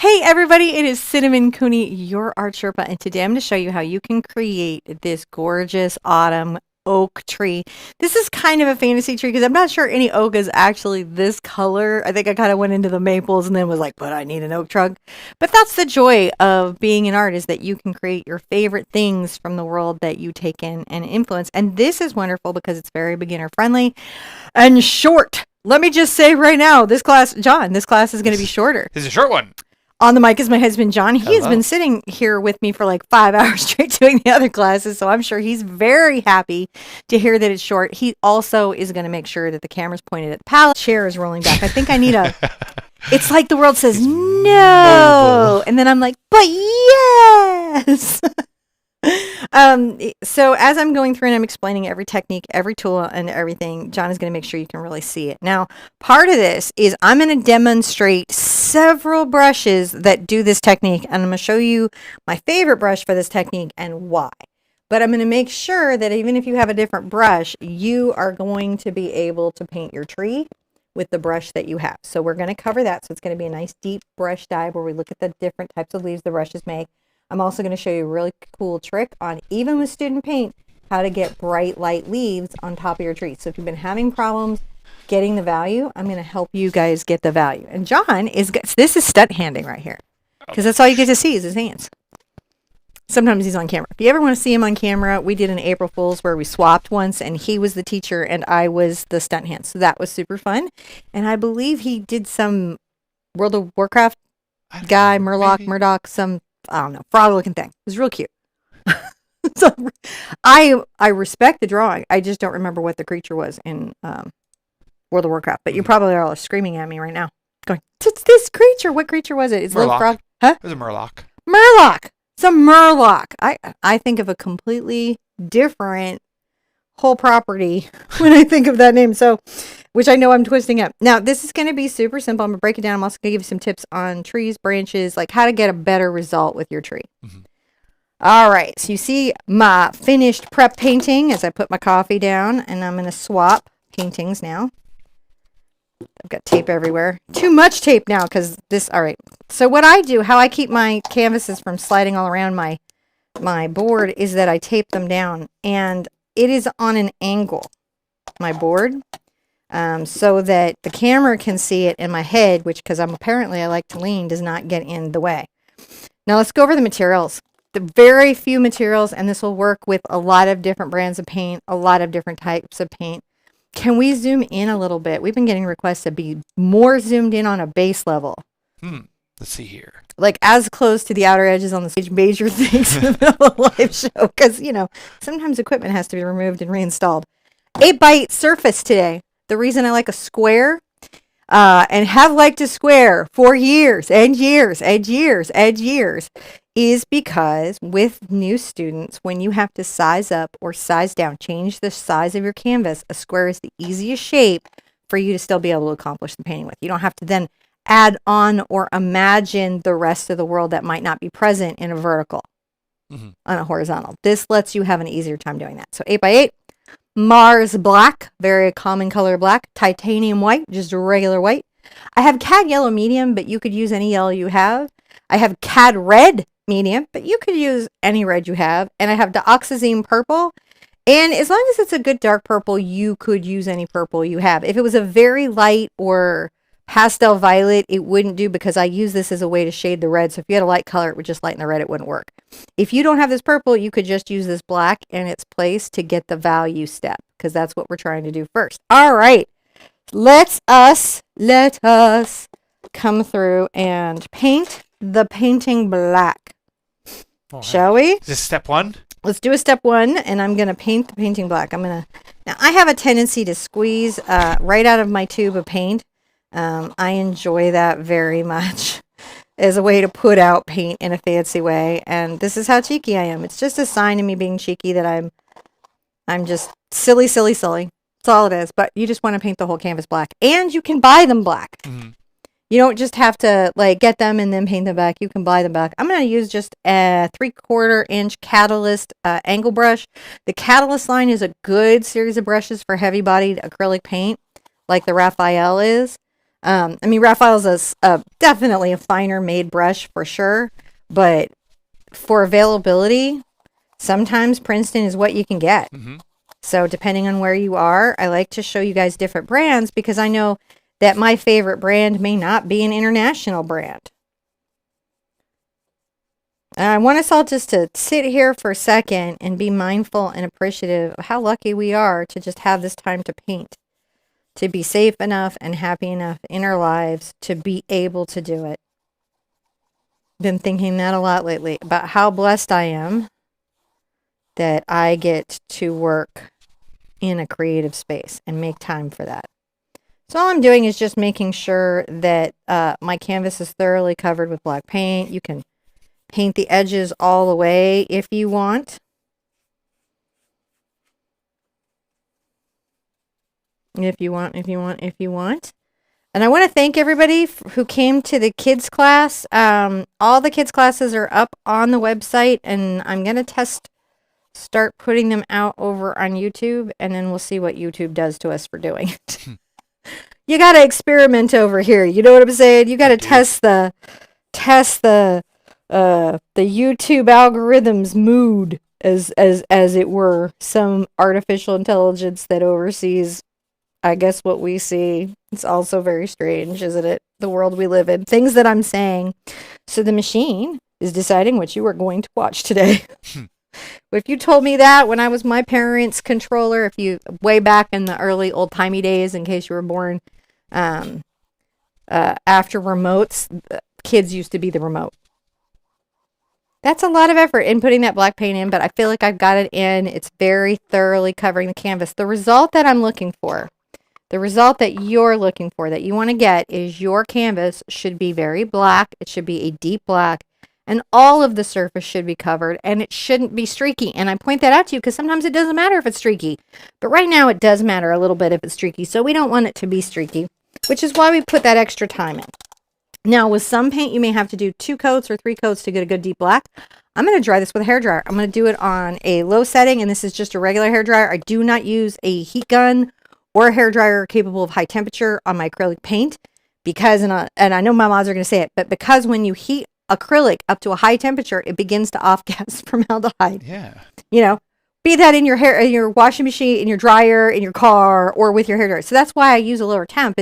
Hey everybody, it is Cinnamon Cooney, your Art Sherpa, and today I'm going to show you how you can create this gorgeous autumn oak tree. This is kind of a fantasy tree because I'm not sure any oak is actually this color. I think I kind of went into the maples and then was like, but I need an oak trunk. But that's the joy of being an artist, that you can create your favorite things from the world that you take in and influence. And this is wonderful because it's very beginner friendly and short. Let me just say right now, this class is going to be shorter. This is a short one. On the mic is my husband, John. He has Hello. been sitting here with me for like 5 hours straight doing the other classes, so I'm sure he's very happy to hear that it's short. He also is going to make sure that the camera's pointed at the palette. Chair is rolling back. I think I need a... It's like the world says, no! Mobile. And then I'm like, but yes! So as I'm going through and I'm explaining every technique, every tool, and everything, John is going to make sure you can really see it. Now, part of this is I'm going to demonstrate several brushes that do this technique, and I'm going to show you my favorite brush for this technique and why. But I'm going to make sure that even if you have a different brush, you are going to be able to paint your tree with the brush that you have. So we're going to cover that. So it's going to be a nice deep brush dive where we look at the different types of leaves the brushes make. I'm also going to show you a really cool trick on, even with student paint, how to get bright light leaves on top of your tree. So if you've been having problems getting the value, I'm going to help you guys get the value. And John this is stunt handing right here, because that's all you get to see is his hands. Sometimes he's on camera. If you ever want to see him on camera, we did an April Fool's where we swapped once, and he was the teacher and I was the stunt hand. So that was super fun. And I believe he did some World of Warcraft guy, Murdoch, some, I don't know, frog looking thing. It was real cute. So I respect the drawing. I just don't remember what the creature was in World of Warcraft. But you probably are all screaming at me right now, going, "It's this creature! What creature was it? It's a little frog, huh? It was a Murloc. Murloc. It's a Murloc." I think of a completely different whole property when I think of that name. So, which I know I'm twisting up. Now, this is going to be super simple. I'm going to break it down. I'm also going to give you some tips on trees, branches, like how to get a better result with your tree. Mm-hmm. All right. So you see my finished prep painting as I put my coffee down, and I'm going to swap paintings now. I've got tape everywhere. Too much tape now because this, all right. So what I do, how I keep my canvases from sliding all around my board is that I tape them down, and it is on an angle, my board, so that the camera can see it, and my head, which, because I like to lean, does not get in the way. Now let's go over the materials. The very few materials, and this will work with a lot of different brands of paint, a lot of different types of paint. Can we zoom in a little bit? We've been getting requests to be more zoomed in on a base level. Let's see here. Like as close to the outer edges on the stage, major things in the middle of a live show. Because, you know, sometimes equipment has to be removed and reinstalled. 8x8 surface today. The reason I like a square and have liked a square for years and years and years and years is because with new students, when you have to size up or size down, change the size of your canvas, a square is the easiest shape for you to still be able to accomplish the painting with. You don't have to then add on or imagine the rest of the world that might not be present in a vertical on a horizontal. This lets you have an easier time doing that. So 8x8, Mars black, very common color black, titanium white, just regular white. I have cad yellow medium, but you could use any yellow you have. I have cad red medium, but you could use any red you have. And I have dioxazine purple. And as long as it's a good dark purple, you could use any purple you have. If it was a very light or pastel violet, it wouldn't do because I use this as a way to shade the red. So if you had a light color, it would just lighten the red. It wouldn't work. If you don't have this purple, you could just use this black in its place to get the value step, because that's what we're trying to do first. All right. Let us come through and paint the painting black. Right. Shall we? Is this step one? Let's do a step one, and I'm going to paint the painting black. Now, I have a tendency to squeeze right out of my tube of paint. I enjoy that very much as a way to put out paint in a fancy way. And this is how cheeky I am. It's just a sign of me being cheeky that I'm just silly. That's all it is. But you just want to paint the whole canvas black. And you can buy them black. Mm-hmm. You don't just have to like get them and then paint them back. You can buy them back. I'm going to use just a 3/4 inch Catalyst angle brush. The Catalyst line is a good series of brushes for heavy bodied acrylic paint like the Raphael is. I mean, Raphael's definitely a finer made brush for sure, but for availability, sometimes Princeton is what you can get. Mm-hmm. So depending on where you are, I like to show you guys different brands because I know that my favorite brand may not be an international brand. I want us all just to sit here for a second and be mindful and appreciative of how lucky we are to just have this time to paint, to be safe enough and happy enough in our lives to be able to do it. Been thinking that a lot lately about how blessed I am that I get to work in a creative space and make time for that. So all I'm doing is just making sure that my canvas is thoroughly covered with black paint. You can paint the edges all the way if you want. If you want. And I want to thank everybody who came to the kids class. All the kids classes are up on the website, and I'm going to start putting them out over on YouTube, and then we'll see what YouTube does to us for doing it. You got to experiment over here. You know what I'm saying? You got to test the YouTube algorithm's mood, as it were, some artificial intelligence that oversees, I guess, what we see. It's also very strange, isn't it? The world we live in. Things that I'm saying. So the machine is deciding what you are going to watch today. If you told me that when I was my parents' controller, way back in the early old-timey days, in case you were born after remotes, kids used to be the remote. That's a lot of effort in putting that black paint in, but I feel like I've got it in. It's very thoroughly covering the canvas. The result that I'm looking for, the result that you're looking for, that you want to get, is your canvas should be very black. It should be a deep black, and all of the surface should be covered, and it shouldn't be streaky. And I point that out to you because sometimes it doesn't matter if it's streaky, but right now it does matter a little bit if it's streaky, so we don't want it to be streaky, which is why we put that extra time in. Now, with some paint, you may have to do 2 coats or 3 coats to get a good deep black. I'm going to dry this with a hairdryer. I'm going to do it on a low setting, and this is just a regular hairdryer. I do not use a heat gun or a hairdryer capable of high temperature on my acrylic paint because, and I know my mods are going to say it, but because when you heat acrylic up to a high temperature, it begins to off-gas formaldehyde. Yeah. You know, be that in your washing machine, in your dryer, in your car, or with your hairdryer. So that's why I use a lower temp.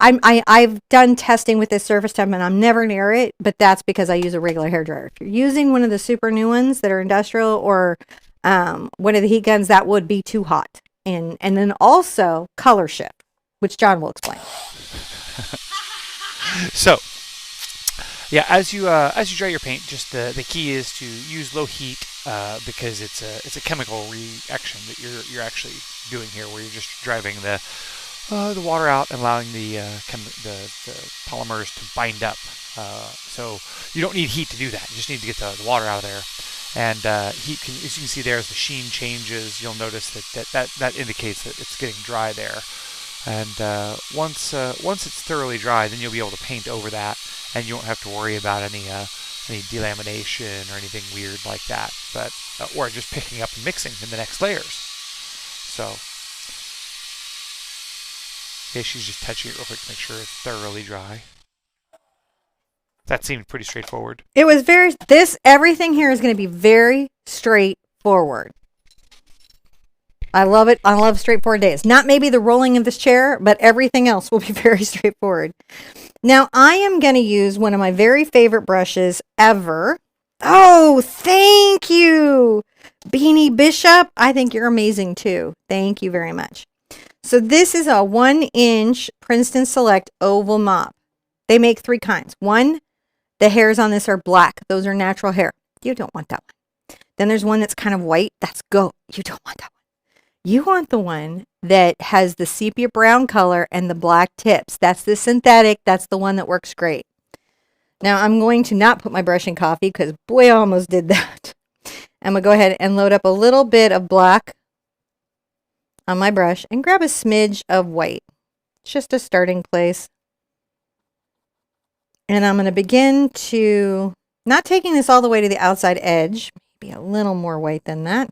I've done testing with this surface temp and I'm never near it, but that's because I use a regular hairdryer. If you're using one of the super new ones that are industrial or one of the heat guns, that would be too hot. And then also color shift, which John will explain. So, yeah, as you dry your paint, just the key is to use low heat because it's a chemical reaction that you're actually doing here, where you're just driving the water out and allowing the polymers to bind up. So you don't need heat to do that. You just need to get the water out of there. And heat, as you can see there, as the sheen changes, you'll notice that indicates that it's getting dry there. And once it's thoroughly dry, then you'll be able to paint over that, and you won't have to worry about any delamination or anything weird like that. But or just picking up and mixing in the next layers. So. Okay, she's just touching it real quick to make sure it's thoroughly dry. That seemed pretty straightforward. It was everything here is going to be very straightforward. I love it. I love straightforward days. Not maybe the rolling of this chair, but everything else will be very straightforward. Now, I am going to use one of my very favorite brushes ever. Oh, thank you, Beanie Bishop. I think you're amazing too. Thank you very much. So this is a 1-inch Princeton Select oval mop. They make 3 kinds. One, the hairs on this are black. Those are natural hair. You don't want that one. Then there's one that's kind of white. That's goat. You don't want that one. You want the one that has the sepia brown color and the black tips. That's the synthetic. That's the one that works great. Now I'm going to not put my brush in coffee because boy, I almost did that. I'm going to go ahead and load up a little bit of black on my brush and grab a smidge of white. Just a starting place. And I'm going to begin to, not taking this all the way to the outside edge, maybe a little more white than that.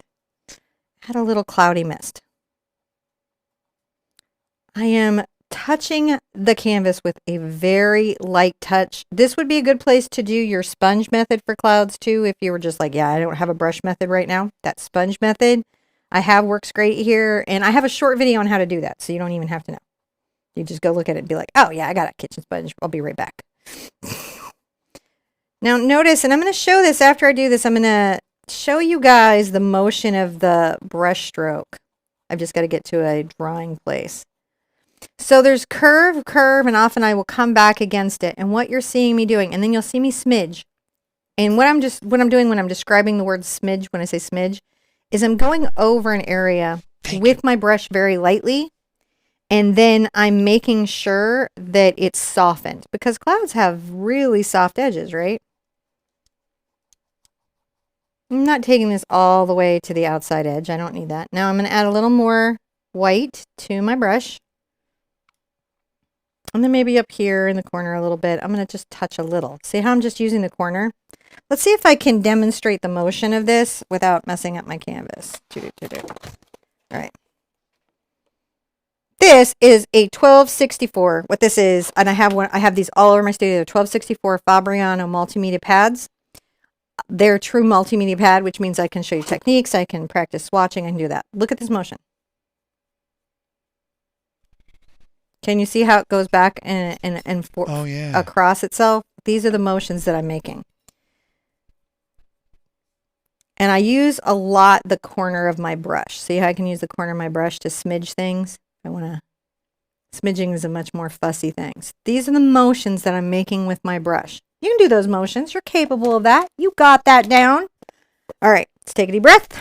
Add a little cloudy mist. I am touching the canvas with a very light touch. This would be a good place to do your sponge method for clouds too. If you were just like, yeah, I don't have a brush method right now. That sponge method I have works great here. And I have a short video on how to do that. So you don't even have to know. You just go look at it and be like, oh yeah, I got a kitchen sponge. I'll be right back. Now notice, and I'm going to show this after I do this, I'm going to show you guys the motion of the brush stroke. I've just got to get to a drawing place. So there's curve, and often I will come back against it. And what you're seeing me doing, and then you'll see me smidge. And what I'm doing when I'm describing the word smidge, when I say smidge, is I'm going over an area with my brush very lightly. And then I'm making sure that it's softened, because clouds have really soft edges, right? I'm not taking this all the way to the outside edge. I don't need that. Now I'm going to add a little more white to my brush. And then maybe up here in the corner a little bit. I'm going to just touch a little. See how I'm just using the corner? Let's see if I can demonstrate the motion of this without messing up my canvas. All right. This is a 1264. What this is, and I have these all over my studio. 1264 Fabriano multimedia pads. They're true multimedia pad, which means I can show you techniques, I can practice swatching, I can do that. Look at this motion. Can you see how it goes back and across itself? These are the motions that I'm making. And I use a lot the corner of my brush. See how I can use the corner of my brush to smidge things? Smidging is a much more fussy thing. These are the motions that I'm making with my brush. You can do those motions. You're capable of that. You got that down. All right, let's take a deep breath.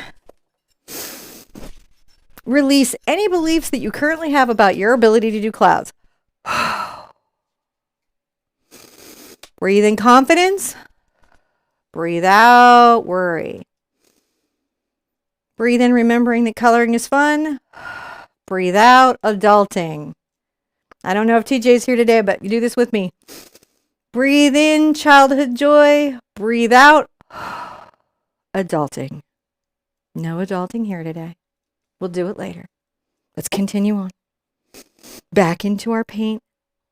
Release any beliefs that you currently have about your ability to do clouds. Breathe in confidence. Breathe out worry. Breathe in remembering that coloring is fun. Breathe out adulting. I don't know if TJ's here today, but you do this with me. Breathe in childhood joy. Breathe out adulting. No adulting here today. We'll do it later. Let's continue on. Back into our paint.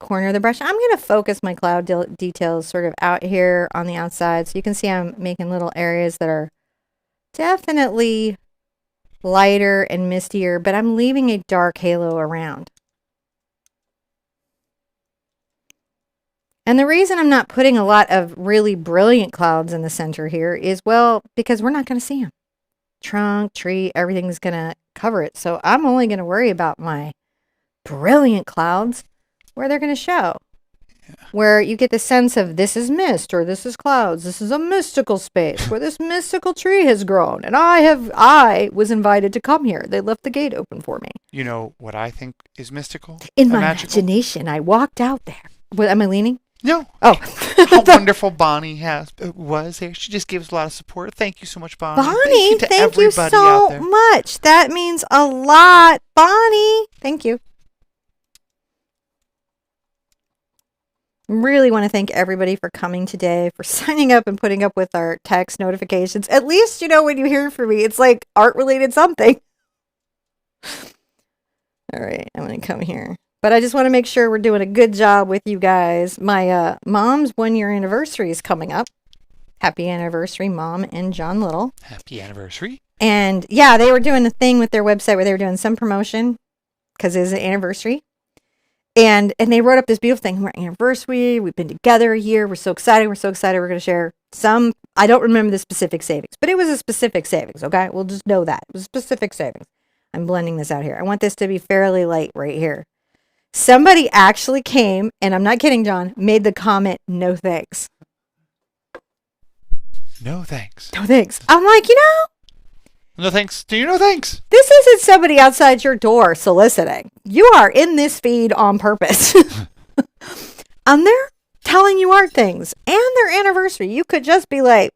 Corner of the brush. I'm going to focus my cloud details sort of out here on the outside. So you can see I'm making little areas that are definitely lighter and mistier, but I'm leaving a dark halo around. And the reason I'm not putting a lot of really brilliant clouds in the center here is, well, because we're not going to see them. Trunk, tree, everything's going to cover it. So I'm only going to worry about my brilliant clouds where they're going to show. Yeah. Where you get the sense of this is mist or this is clouds. This is a mystical space where this mystical tree has grown. And I was invited to come here. They left the gate open for me. You know what I think is mystical? In my imagination, I walked out there. What, am I leaning? No. Oh. How wonderful Bonnie was here. She just gives a lot of support. Thank you so much, Bonnie. Bonnie, thank you so much. That means a lot. Bonnie, thank you. Really want to thank everybody for coming today, for signing up and putting up with our text notifications. At least, you know, when you hear from me, it's like art-related something. All right, I'm going to come here. But I just want to make sure we're doing a good job with you guys. My mom's 1-year anniversary is coming up. Happy anniversary, Mom and John Little. Happy anniversary. And yeah, they were doing the thing with their website where they were doing some promotion because it was an anniversary. And they wrote up this beautiful thing. We're anniversary. We've been together a year. We're so excited. We're so excited. We're going to share some. I don't remember the specific savings, but it was a specific savings. Okay. We'll just know that. It was specific savings. I'm blending this out here. I want this to be fairly light right here. Somebody actually came, and I'm not kidding, John, made the comment, no thanks. No thanks. No thanks. I'm like, no thanks. Do you no thanks? This isn't somebody outside your door soliciting. You are in this feed on purpose. And they're telling you art things and their anniversary. You could just be like,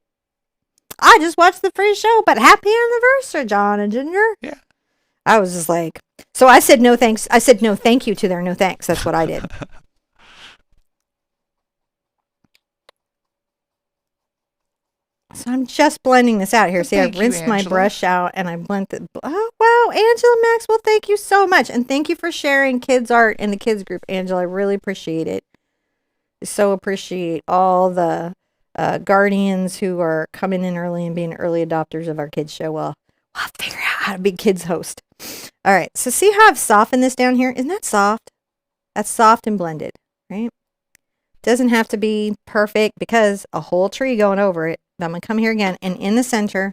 I just watched the free show, but happy anniversary, John and Ginger. Yeah. I was just like, so I said no thanks. I said no thank you to their no thanks. That's what I did. So I'm just blending this out here. See, I Thank you, rinsed my Angela. brush out and I blended. Oh, wow. Angela Maxwell, thank you so much. And thank you for sharing kids art in the kids group, Angela. I really appreciate it. So appreciate all the guardians who are coming in early and being early adopters of our kids show. Well, we'll have to figure out how to be kids host. All right. So see how I've softened this down here? Isn't that soft? That's soft and blended, right? Doesn't have to be perfect because a whole tree going over it. I'm going to come here again, and in the center,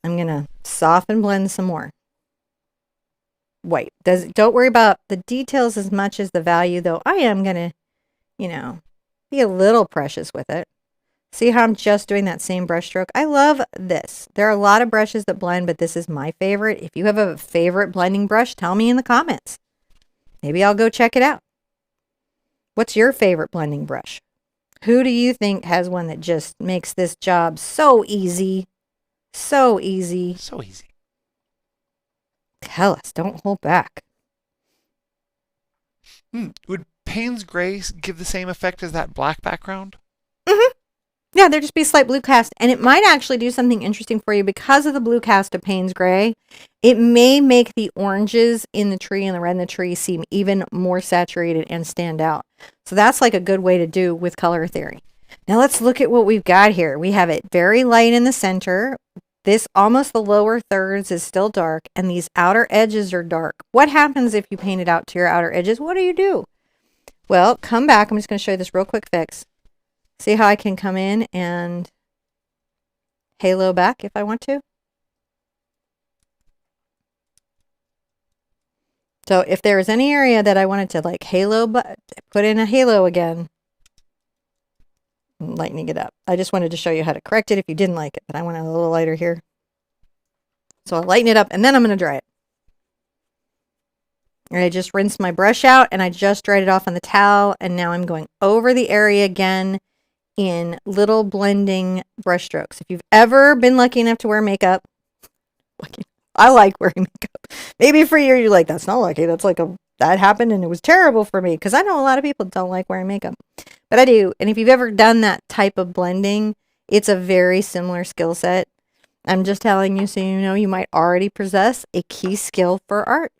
I'm going to soften blend some more white. Don't worry about the details as much as the value, though. I am going to, be a little precious with it. See how I'm just doing that same brush stroke? I love this. There are a lot of brushes that blend, but this is my favorite. If you have a favorite blending brush, tell me in the comments. Maybe I'll go check it out. What's your favorite blending brush? Who do you think has one that just makes this job so easy? So easy. So easy. Tell us. Don't hold back. Would Payne's Gray give the same effect as that black background? Mm-hmm. Yeah, there'd just be a slight blue cast. And it might actually do something interesting for you because of the blue cast of Payne's Gray. It may make the oranges in the tree and the red in the tree seem even more saturated and stand out. So that's like a good way to do with color theory. Now let's look at what we've got here. We have it very light in the center. This almost the lower thirds is still dark, and these outer edges are dark. What happens if you paint it out to your outer edges? What do? Well, come back. I'm just going to show you this real quick fix. See how I can come in and halo back if I want to? So if there was any area that I wanted to like halo, but put in a halo again, I'm lightening it up. I just wanted to show you how to correct it if you didn't like it, but I want it a little lighter here. So I'll lighten it up and then I'm going to dry it. And I just rinsed my brush out and I just dried it off on the towel. And now I'm going over the area again in little blending brush strokes. If you've ever been lucky enough to wear makeup, I like wearing makeup. Maybe for you, you're like, that's not lucky. That's like that happened and it was terrible for me. Because I know a lot of people don't like wearing makeup. But I do. And if you've ever done that type of blending, it's a very similar skill set. I'm just telling you so you know you might already possess a key skill for art.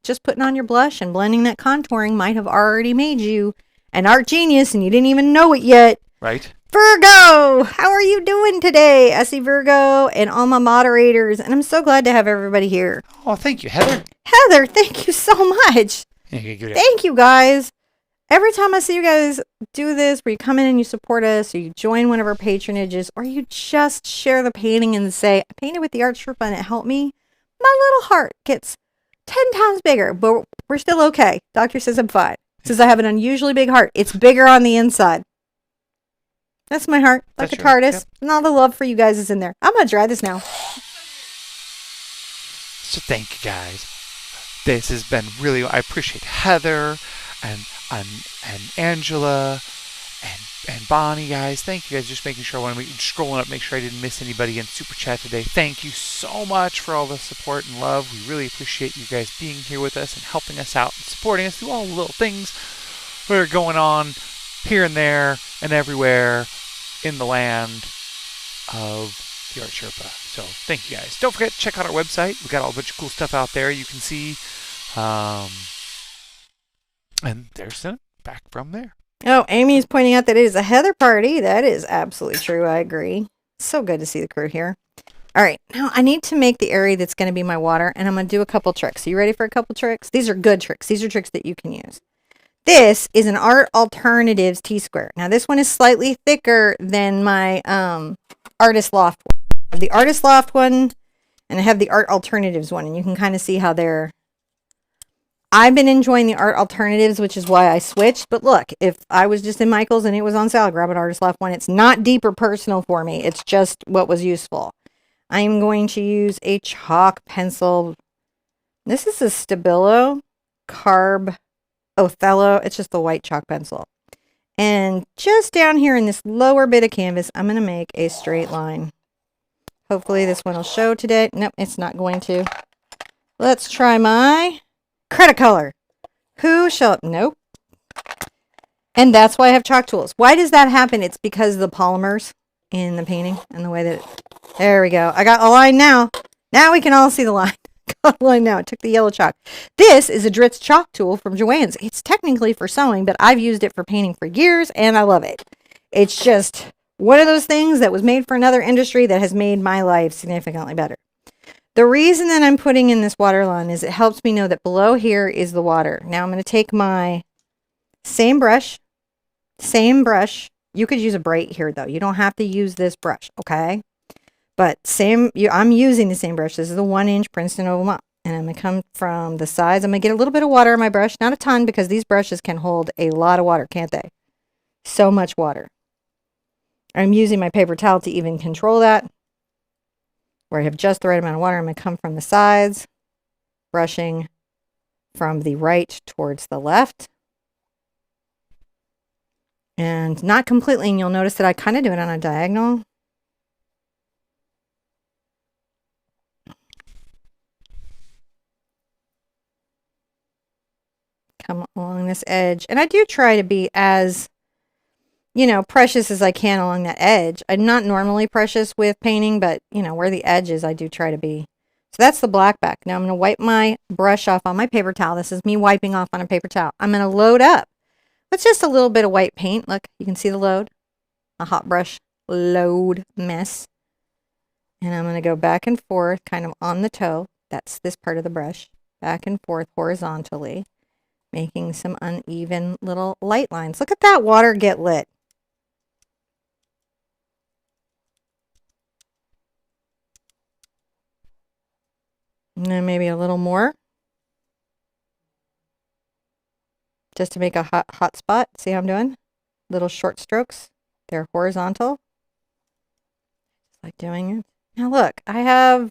Just putting on your blush and blending that contouring might have already made you an art genius and you didn't even know it yet. Right. Virgo, how are you doing today? Essie Virgo and all my moderators. And I'm so glad to have everybody here. Oh, thank you, Heather. Heather, thank you so much. Thank you, guys. Every time I see you guys do this, where you come in and you support us, or you join one of our patronages, or you just share the painting and say, I painted with the Art Sherpa and it helped me, my little heart gets 10 times bigger, but we're still okay. Doctor says I'm fine. Says I have an unusually big heart. It's bigger on the inside. That's my heart, like That's a TARDIS. Yep. And all the love for you guys is in there. I'm going to dry this now. So thank you, guys. This has been really, I appreciate Heather and Angela and Bonnie, guys. Thank you guys. Just making sure when we scrolling up, make sure I didn't miss anybody in Super Chat today. Thank you so much for all the support and love. We really appreciate you guys being here with us and helping us out and supporting us through all the little things that are going on here and there and everywhere in the land of the Art Sherpa. So thank you guys. Don't forget to check out our website. We've got all a bunch of cool stuff out there you can see. And there's the back from there. Oh, Amy's pointing out that it is a Heather party. That is absolutely true. I agree. So good to see the crew here. All right. Now I need to make the area that's going to be my water, and I'm going to do a couple tricks. Are you ready for a couple tricks? These are good tricks. These are tricks that you can use. This is an Art Alternatives T-square. Now this one is slightly thicker than my Artist Loft one. I have the Artist Loft one, and I have the Art Alternatives one, and you can kind of see how they're... I've been enjoying the Art Alternatives, which is why I switched. But look, if I was just in Michael's and it was on sale, I'd grab an Artist Loft one. It's not deep or personal for me. It's just what was useful. I'm going to use a chalk pencil. This is a Stabilo Carb Othello. It's just the white chalk pencil. And just down here in this lower bit of canvas, I'm going to make a straight line. Hopefully this one will show today. Nope, it's not going to. Let's try my credit color. Who shall... Nope. And that's why I have chalk tools. Why does that happen? It's because of the polymers. in the painting and the way that there we go. I got a line now. Now we can all see the line. Got a line now. I took the yellow chalk. This is a Dritz chalk tool from Joann's. It's technically for sewing, but I've used it for painting for years and I love it. It's just one of those things that was made for another industry that has made my life significantly better. The reason that I'm putting in this water line is it helps me know that below here is the water. Now I'm going to take my same brush. You could use a Bright here though. You don't have to use this brush, okay? But I'm using the same brush. This is the 1-inch Princeton Oval Mop. And I'm going to come from the sides. I'm going to get a little bit of water on my brush. Not a ton because these brushes can hold a lot of water, can't they? So much water. I'm using my paper towel to even control that. Where I have just the right amount of water. I'm going to come from the sides, brushing from the right towards the left. And not completely, and you'll notice that I kind of do it on a diagonal. Come along this edge. And I do try to be as, precious as I can along that edge. I'm not normally precious with painting, but, where the edge is, I do try to be. So that's the black back. Now I'm going to wipe my brush off on my paper towel. This is me wiping off on a paper towel. I'm going to load up with just a little bit of white paint. Look, you can see the load. A hot brush load mess. And I'm going to go back and forth kind of on the toe. That's this part of the brush. Back and forth horizontally. Making some uneven little light lines. Look at that water get lit. And then maybe a little more. Just to make a hot spot. See how I'm doing? Little short strokes. They're horizontal. Just like doing it. Now look, I have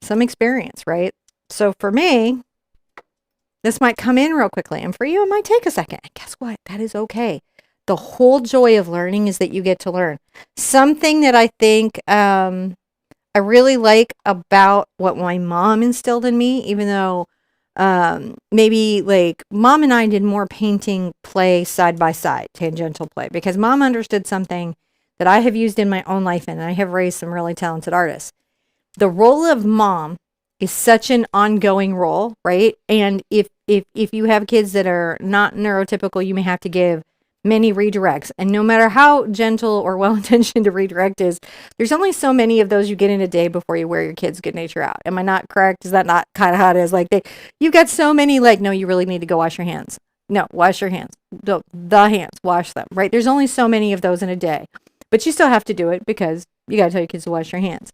some experience, right? So for me, this might come in real quickly. And for you, it might take a second. And guess what? That is okay. The whole joy of learning is that you get to learn. Something that I think I really like about what my mom instilled in me, even though maybe like mom and I did more painting play side by side, tangential play, because mom understood something that I have used in my own life and I have raised some really talented artists. The role of mom is such an ongoing role, right? And if you have kids that are not neurotypical, you may have to give many redirects. And no matter how gentle or well-intentioned a redirect is, there's only so many of those you get in a day before you wear your kid's good nature out. Am I not correct? Is that not kind of how it is? Like you've got so many like, no, you really need to go wash your hands. No, wash your hands. The hands, wash them, right? There's only so many of those in a day. But you still have to do it because you got to tell your kids to wash your hands.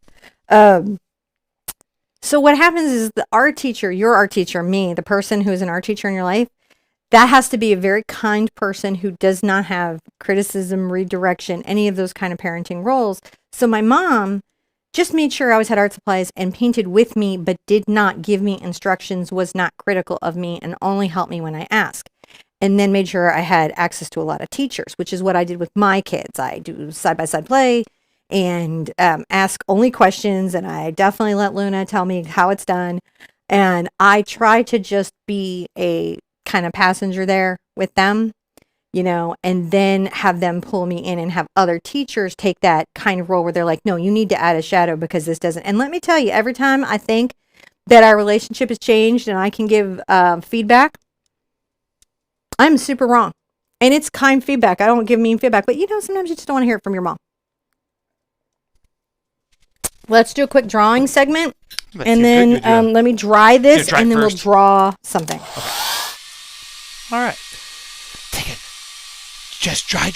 So what happens is the art teacher, your art teacher, me, the person who is an art teacher in your life, that has to be a very kind person who does not have criticism, redirection, any of those kind of parenting roles. So my mom just made sure I always had art supplies and painted with me, but did not give me instructions, was not critical of me, and only helped me when I asked. And then made sure I had access to a lot of teachers, which is what I did with my kids. I do side-by-side play and ask only questions, and I definitely let Luna tell me how it's done. And I try to just be a kind of passenger there with them, and then have them pull me in and have other teachers take that kind of role where they're like, no, you need to add a shadow because this doesn't. And let me tell you, every time I think that our relationship has changed and I can give feedback, I'm super wrong. And it's kind feedback. I don't give mean feedback, but sometimes you just don't want to hear it from your mom. Let's do a quick drawing segment. And then let me dry this and then we'll draw something. Okay. All right. Take it. Just dry,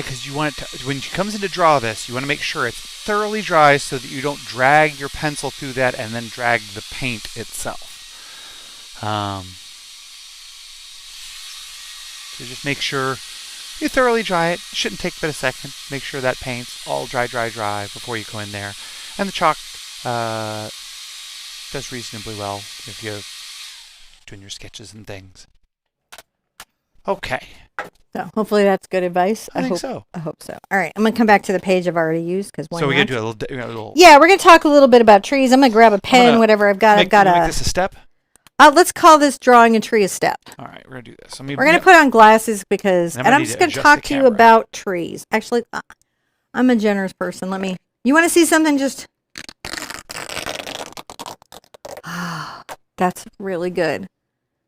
because you want it to, when it comes in to draw this, you want to make sure it's thoroughly dry so that you don't drag your pencil through that and then drag the paint itself. So just make sure you thoroughly dry it. Shouldn't take but a second. Make sure that paint's all dry before you go in there. And the chalk does reasonably well if you're doing your sketches and things. Okay. So hopefully that's good advice. I think so. I hope so. All right. I'm going to come back to the page I've already used. So we're going to do a little... Yeah, we're going to talk a little bit about trees. I'm going to grab a pen, whatever I've got. Make this a step? Let's call this drawing a tree a step. All right. We're going to do this. We're going to put on glasses because... And I'm just going to talk to you about trees. Actually, I'm a generous person. You want to see something just... That's really good.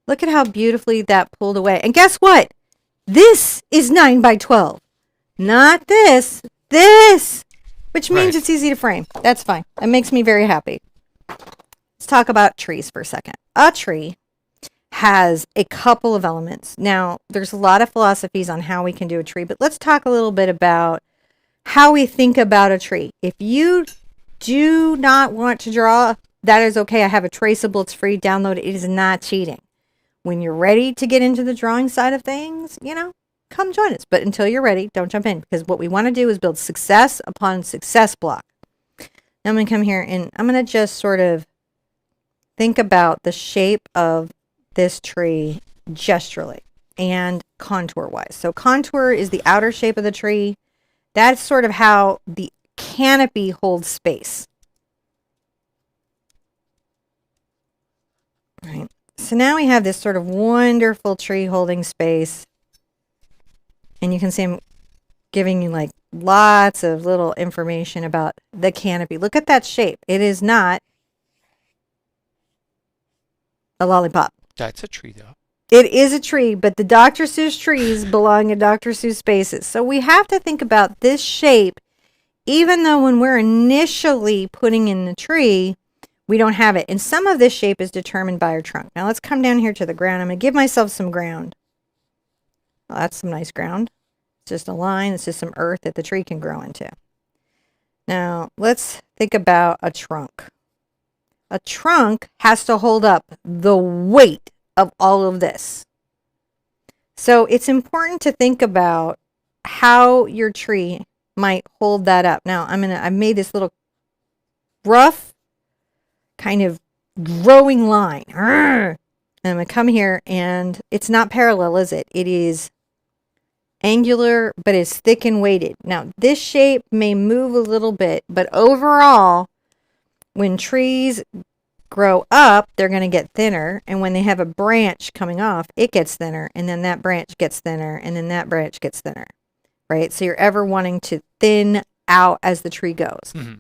Look at how beautifully that pulled away. And guess what? This is 9 by 12. Not this. This. Which means it's easy to frame. That's fine. It makes me very happy. Let's talk about trees for a second. A tree has a couple of elements. Now, there's a lot of philosophies on how we can do a tree, but let's talk a little bit about how we think about a tree. If you do not want to draw, that is okay. I have a traceable. It's free. Download it. It is not cheating. When you're ready to get into the drawing side of things, come join us. But until you're ready, don't jump in, because what we want to do is build success upon success block. Now I'm going to come here and I'm going to just sort of think about the shape of this tree gesturally and contour wise. So contour is the outer shape of the tree. That's sort of how the canopy holds space. All right. So now we have this sort of wonderful tree holding space. And you can see I'm giving you like lots of little information about the canopy. Look at that shape. It is not a lollipop. That's a tree, though. It is a tree, but the Dr. Seuss trees belong in Dr. Seuss spaces. So we have to think about this shape, even though when we're initially putting in the tree, we don't have it. And some of this shape is determined by our trunk. Now let's come down here to the ground. I'm going to give myself some ground. Well, that's some nice ground. It's just a line. It's just some earth that the tree can grow into. Now let's think about a trunk. A trunk has to hold up the weight of all of this. So it's important to think about how your tree might hold that up. Now I've made this little rough kind of growing line. And I'm going to come here, and it's not parallel, is it? It is angular, but it's thick and weighted. Now this shape may move a little bit, but overall, when trees grow up, they're going to get thinner, and when they have a branch coming off, it gets thinner, and then that branch gets thinner, and then that branch gets thinner, right? So you're ever wanting to thin out as the tree goes. Mm-hmm.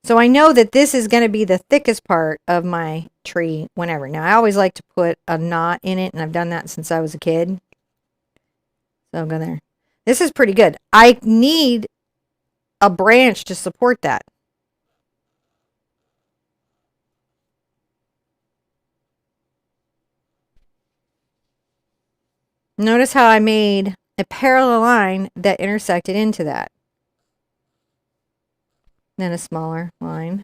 So I know that this is going to be the thickest part of my tree whenever. Now I always like to put a knot in it, and I've done that since I was a kid. So I'll go there. This is pretty good. I need a branch to support that. Notice how I made a parallel line that intersected into that. Then a smaller line.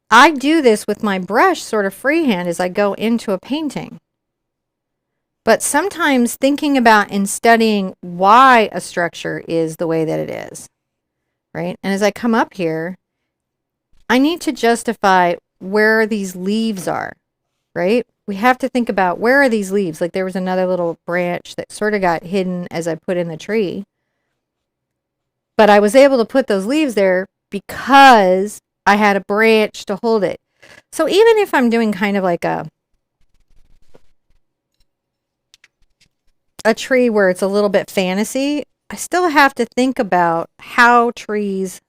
I do this with my brush sort of freehand as I go into a painting. But sometimes thinking about and studying why a structure is the way that it is, right? And as I come up here, I need to justify where these leaves are, right? We have to think about, where are these leaves? Like there was another little branch that sort of got hidden as I put in the tree. But I was able to put those leaves there because I had a branch to hold it. So even if I'm doing kind of like a tree where it's a little bit fantasy, I still have to think about how trees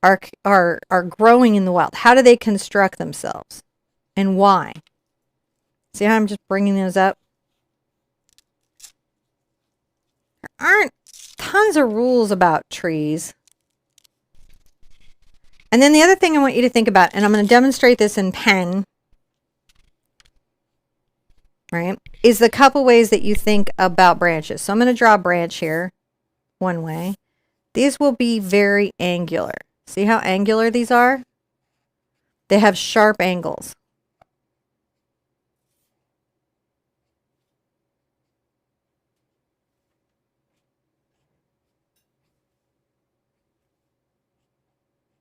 are growing in the wild. How do they construct themselves and why? See how I'm just bringing those up? There aren't tons of rules about trees. And then the other thing I want you to think about, and I'm going to demonstrate this in pen, right, is the couple ways that you think about branches. So I'm going to draw a branch here one way. These will be very angular. See how angular these are? They have sharp angles.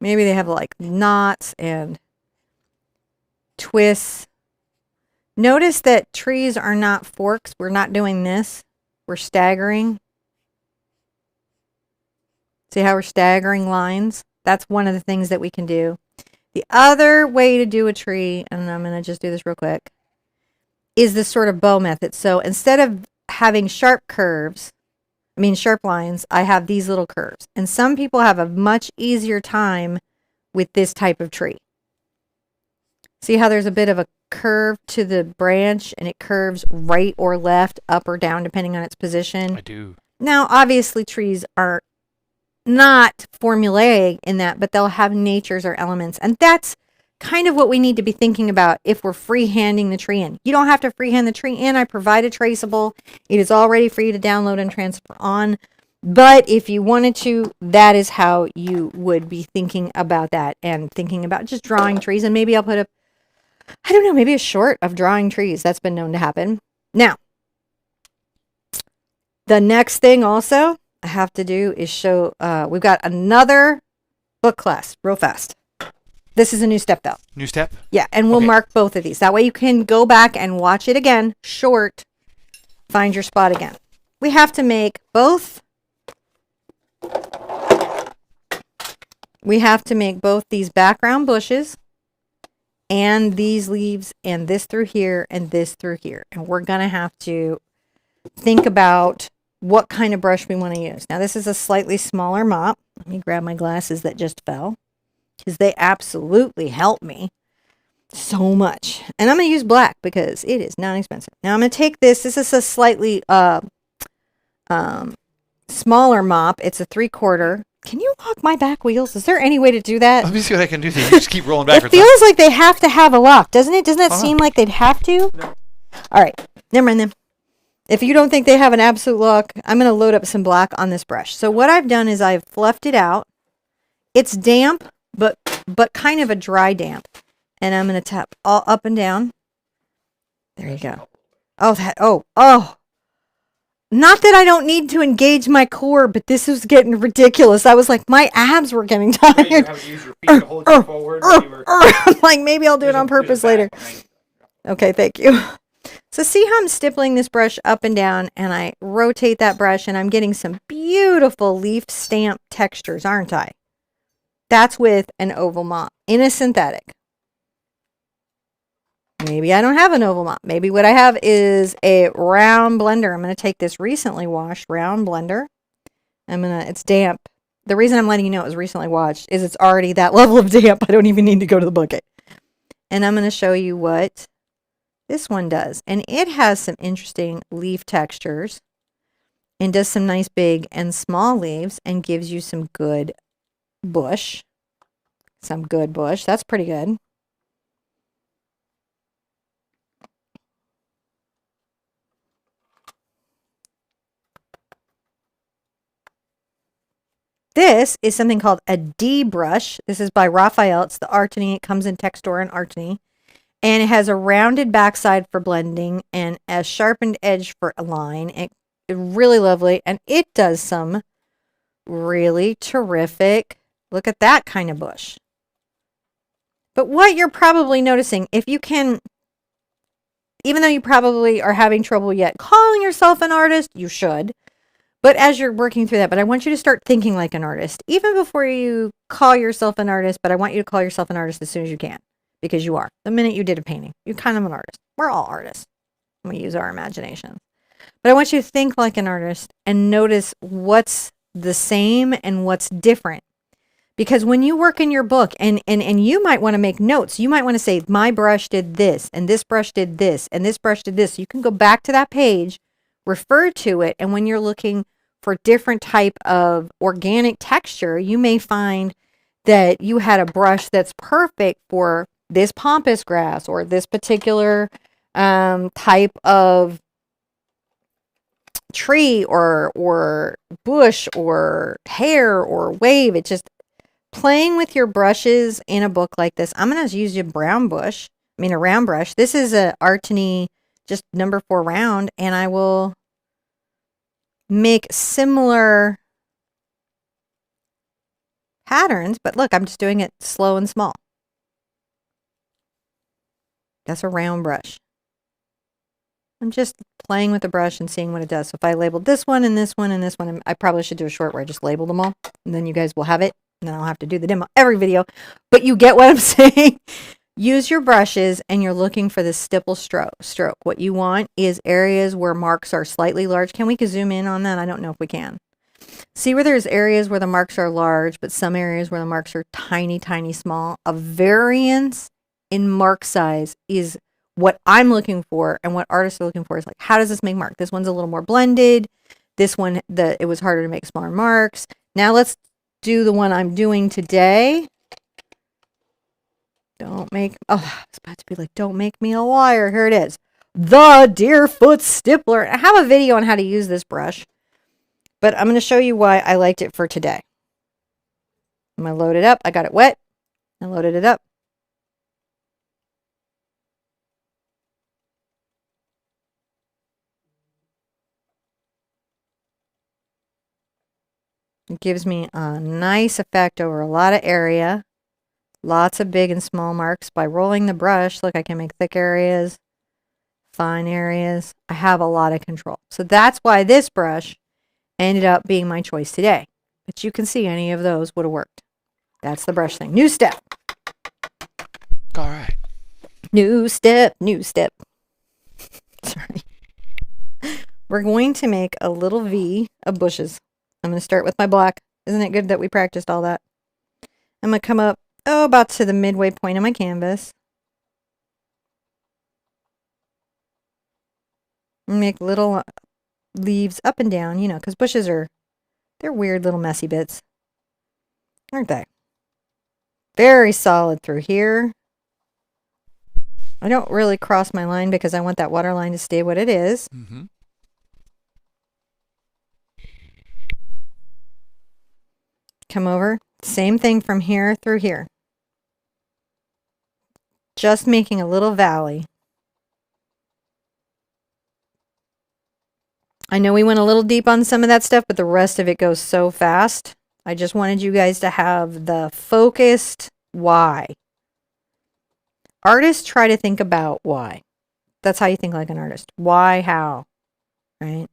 Maybe they have like knots and twists. Notice that trees are not forks. We're not doing this. We're staggering. See how we're staggering lines? That's one of the things that we can do. The other way to do a tree, and I'm going to just do this real quick, is this sort of bow method. So instead of having sharp curves, sharp lines, I have these little curves. And some people have a much easier time with this type of tree. See how there's a bit of a curve to the branch and it curves right or left, up or down, depending on its position? I do. Now, obviously, trees are not formulaic in that, but they'll have natures or elements. And that's kind of what we need to be thinking about if we're freehanding the tree in. You don't have to freehand the tree in. I provide a traceable. It is all ready for you to download and transfer on. But if you wanted to, that is how you would be thinking about that and thinking about just drawing trees. And maybe I'll put up, I don't know, maybe a short of drawing trees. That's been known to happen. Now, the next thing also I have to do is show, we've got another book class real fast. This is a new step though. New step? Yeah, and we'll mark both of these. That way you can go back and watch it again, short, find your spot again. We have to make both. We have to make both these background bushes and these leaves and this through here and this through here. And we're going to have to think about what kind of brush we want to use. Now this is a slightly smaller mop. Let me grab my glasses that just fell, because they absolutely help me so much. And I'm going to use black because it is not expensive. Now I'm going to take this. This is a slightly smaller mop. It's a 3/4. Can you lock my back wheels? Is there any way to do that? Let me see what I can do. You just keep rolling backwards. It feels like they have to have a lock, doesn't it? Doesn't that seem like they'd have to? No. All right. Never mind then. If you don't think they have an absolute lock, I'm going to load up some black on this brush. So what I've done is I've fluffed it out. It's damp, but kind of a dry damp. And I'm going to tap all up and down. There you go. Oh. Not that I don't need to engage my core, but this was getting ridiculous. I was like, my abs were getting tired. You have to use your feet to hold you forward. I'm like, maybe I'll do it on purpose later. Okay, thank you. So see how I'm stippling this brush up and down, and I rotate that brush, and I'm getting some beautiful leaf stamp textures, aren't I? That's with an oval mop in a synthetic. Maybe I don't have an oval mop. Maybe what I have is a round blender. I'm going to take this recently washed round blender. It's damp. The reason I'm letting you know it was recently washed is it's already that level of damp. I don't even need to go to the bucket. And I'm going to show you what this one does. And it has some interesting leaf textures and does some nice big and small leaves and gives you some good bush. That's pretty good. This is something called a D brush. This is by Raphael. It's the Artany. It comes in Textura and Artany. And it has a rounded backside for blending and a sharpened edge for a line. It's really lovely. And it does some really terrific, look at that kind of bush. But what you're probably noticing, if you can, even though you probably are having trouble yet calling yourself an artist, you should. But as you're working through that, but I want you to start thinking like an artist, even before you call yourself an artist, but I want you to call yourself an artist as soon as you can, because you are. The minute you did a painting, you're kind of an artist. We're all artists. We use our imagination. But I want you to think like an artist and notice what's the same and what's different. Because when you work in your book, and you might want to make notes, you might want to say, my brush did this, and this brush did this, and this brush did this. You can go back to that page, refer to it, and when you're looking for different type of organic texture, you may find that you had a brush that's perfect for this pampas grass or this particular type of tree or bush or hair or wave. It's just playing with your brushes in a book like this. I'm going to use a round brush. This is a Artany, just number 4 round, and I will make similar patterns, but look, I'm just doing it slow and small. That's a round brush. I'm just playing with the brush and seeing what it does. So if I labeled this one and this one and this one, I probably should do a short where I just label them all, and then you guys will have it, and then I'll have to do the demo every video, but you get what I'm saying. use your brushes and you're looking for the stipple stroke. What you want is areas where marks are slightly large. Can we zoom in on that? I don't know if we can. See where there's areas where the marks are large, but some areas where the marks are tiny, tiny, small. A variance in mark size is what I'm looking for, and what artists are looking for is like, how does this make mark? This one's a little more blended. This one, it was harder to make smaller marks. Now let's do the one I'm doing today. Oh, I was about to be like, don't make me a liar. Here it is. The Deerfoot Stippler. I have a video on how to use this brush, but I'm going to show you why I liked it for today. I'm going to load it up. I got it wet. I loaded it up. It gives me a nice effect over a lot of area. Lots of big and small marks. By rolling the brush, look, I can make thick areas, fine areas. I have a lot of control. So that's why this brush ended up being my choice today. But you can see any of those would have worked. That's the brush thing. New step. All right. New step, new step. Sorry. We're going to make a little V of bushes. I'm going to start with my black. Isn't it good that we practiced all that? I'm going to come up, about to the midway point of my canvas. Make little leaves up and down, because bushes they're weird little messy bits, aren't they? Very solid through here. I don't really cross my line because I want that water line to stay what it is. Mm-hmm. Come over. Same thing from here through here. Just making a little valley. I know we went a little deep on some of that stuff, but the rest of it goes so fast. I just wanted you guys to have the focused why. Artists try to think about why. That's how you think like an artist. Why, how, right?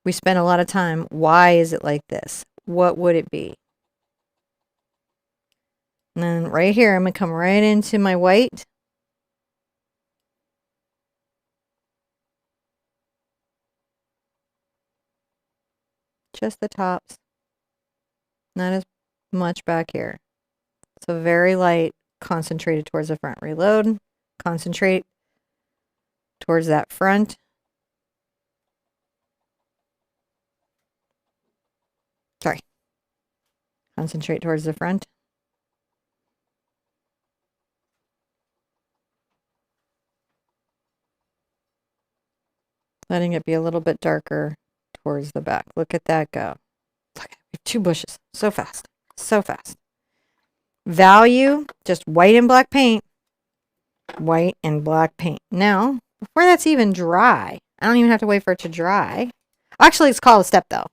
We spend a lot of time, why is it like this? What would it be? And then right here, I'm going to come right into my white. Just the tops. Not as much back here. So very light, concentrated towards the front. Reload, concentrate towards that front. Sorry. Concentrate towards the front. Letting it be a little bit darker towards the back. Look at that go. Look, we have 2 bushes. So fast. So fast. Value, just white and black paint. White and black paint. Now, before that's even dry, I don't even have to wait for it to dry. Actually, it's called a step though.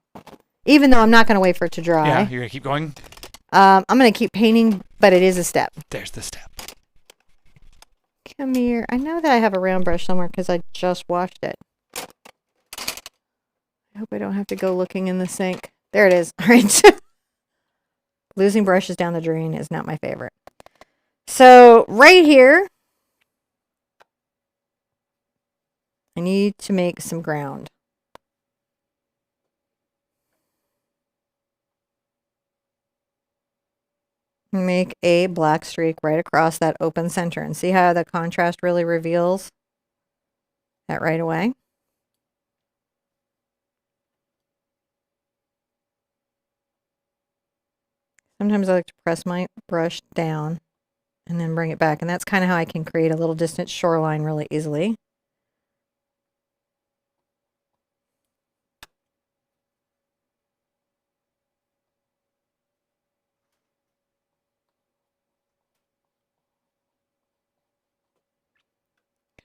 Even though I'm not going to wait for it to dry. Yeah, you're going to keep going? I'm going to keep painting, but it is a step. There's the step. Come here. I know that I have a round brush somewhere because I just washed it. I hope I don't have to go looking in the sink. There it is. All right. Losing brushes down the drain is not my favorite. So right here, I need to make some ground. Make a black streak right across that open center. And see how the contrast really reveals that right away? Sometimes I like to press my brush down and then bring it back. And that's kind of how I can create a little distant shoreline really easily.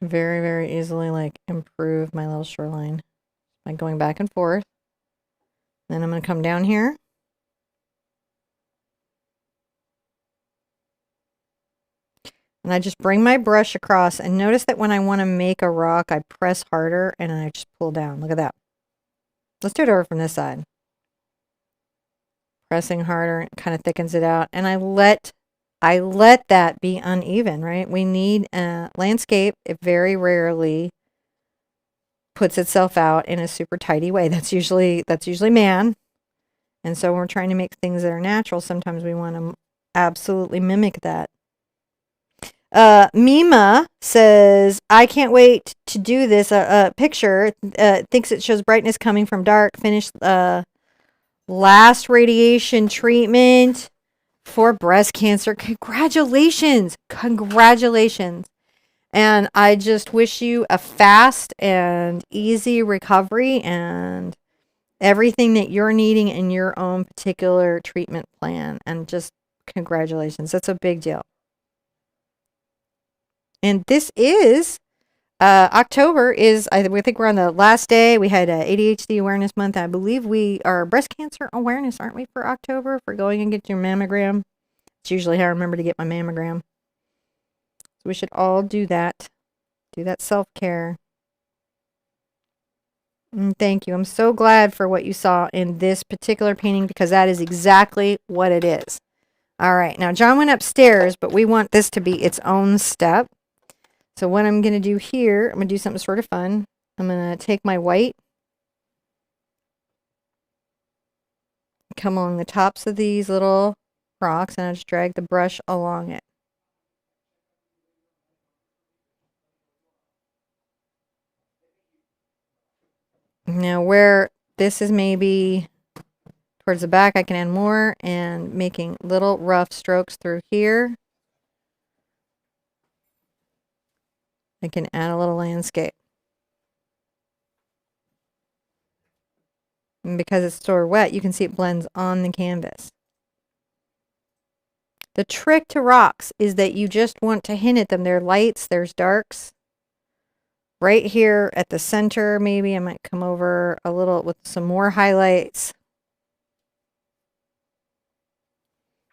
Very, very easily like improve my little shoreline by going back and forth. Then I'm going to come down here. And I just bring my brush across, and notice that when I want to make a rock, I press harder and I just pull down. Look at that. Let's do it over from this side. Pressing harder, it kind of thickens it out. And I let I let that be uneven, right? We need landscape. It very rarely puts itself out in a super tidy way. That's usually man. And so when we're trying to make things that are natural, sometimes we want to absolutely mimic that. Mima says, I can't wait to do this picture. Thinks it shows brightness coming from dark. Finished last radiation treatment for breast cancer. Congratulations. Congratulations. And I just wish you a fast and easy recovery and everything that you're needing in your own particular treatment plan. And just congratulations. That's a big deal. And this is October is, I think we're on the last day. We had ADHD Awareness Month. I believe we are breast cancer awareness, aren't we, for October, for going and get your mammogram? It's usually how I remember to get my mammogram. So we should all do that. Do that self-care. And thank you. I'm so glad for what you saw in this particular painting because that is exactly what it is. All right. Now, John went upstairs, but we want this to be its own step. So what I'm going to do here, I'm going to do something sort of fun. I'm going to take my white, come along the tops of these little rocks, and I'll just drag the brush along it. Now where this is maybe towards the back, I can add more and making little rough strokes through here. I can add a little landscape. And because it's sort of wet, you can see it blends on the canvas. The trick to rocks is that you just want to hint at them. There are lights, there's darks. Right here at the center, maybe I might come over a little with some more highlights.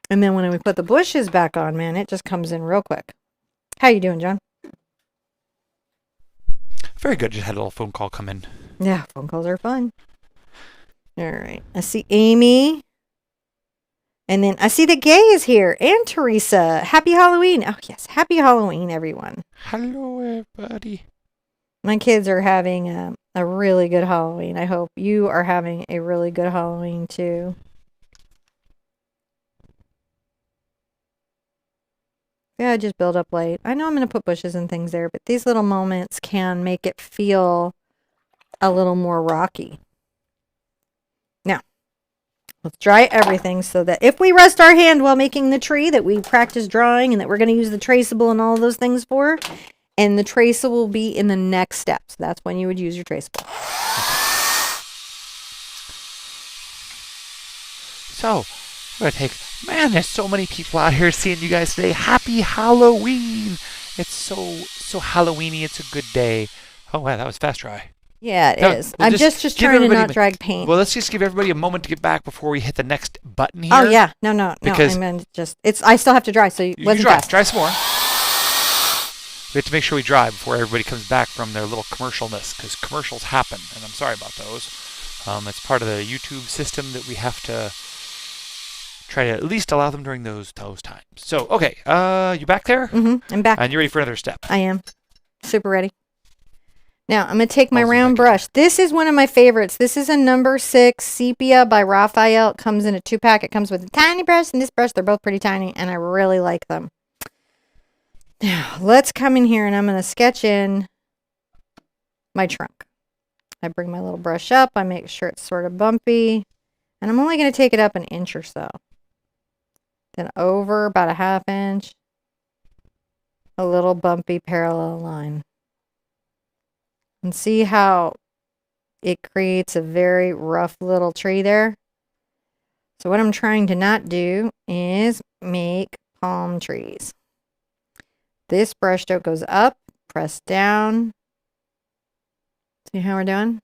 And then when we put the bushes back on, man, it just comes in real quick. How you doing, John? Very good. Just had a little phone call come in. Yeah, phone calls are fun. All right. I see Amy. And then I see that Gay is here. And Teresa. Happy Halloween. Oh, yes. Happy Halloween, everyone. Hello, everybody. My kids are having a really good Halloween. I hope you are having a really good Halloween, too. Yeah, just build up light. I know I'm going to put bushes and things there, but these little moments can make it feel a little more rocky. Now, let's dry everything so that if we rest our hand while making the tree that we practice drawing and that we're going to use the traceable and all those things for, and the traceable will be in the next step. So that's when you would use your traceable. So, we're going to take, man, there's so many people out here seeing you guys today. Happy Halloween. It's so Halloweeny. It's a good day. Oh, wow, that was fast dry. Yeah, it is. I'm just trying to not drag paint. Well, let's just give everybody a moment to get back before we hit the next button here. Oh, yeah. No. I mean, I still have to dry, so it wasn't fast. Dry some more. We have to make sure we dry before everybody comes back from their little commercialness, because commercials happen, and I'm sorry about those. It's part of the YouTube system that we have to try to at least allow them during those times. So, okay, you back there? Mm-hmm. I'm back. And you're ready for another step. I am. Super ready. Now, I'm going to take my round brush. This is one of my favorites. This is a number 6 Sepia by Raphael. It comes in a 2-pack. It comes with a tiny brush and this brush. They're both pretty tiny, and I really like them. Now, let's come in here, and I'm going to sketch in my trunk. I bring my little brush up. I make sure it's sort of bumpy, and I'm only going to take it up an inch or so. Then over about a 1/2 inch, a little bumpy parallel line. And see how it creates a very rough little tree there? So what I'm trying to not do is make palm trees. This brush stroke goes up, press down. See how we're doing?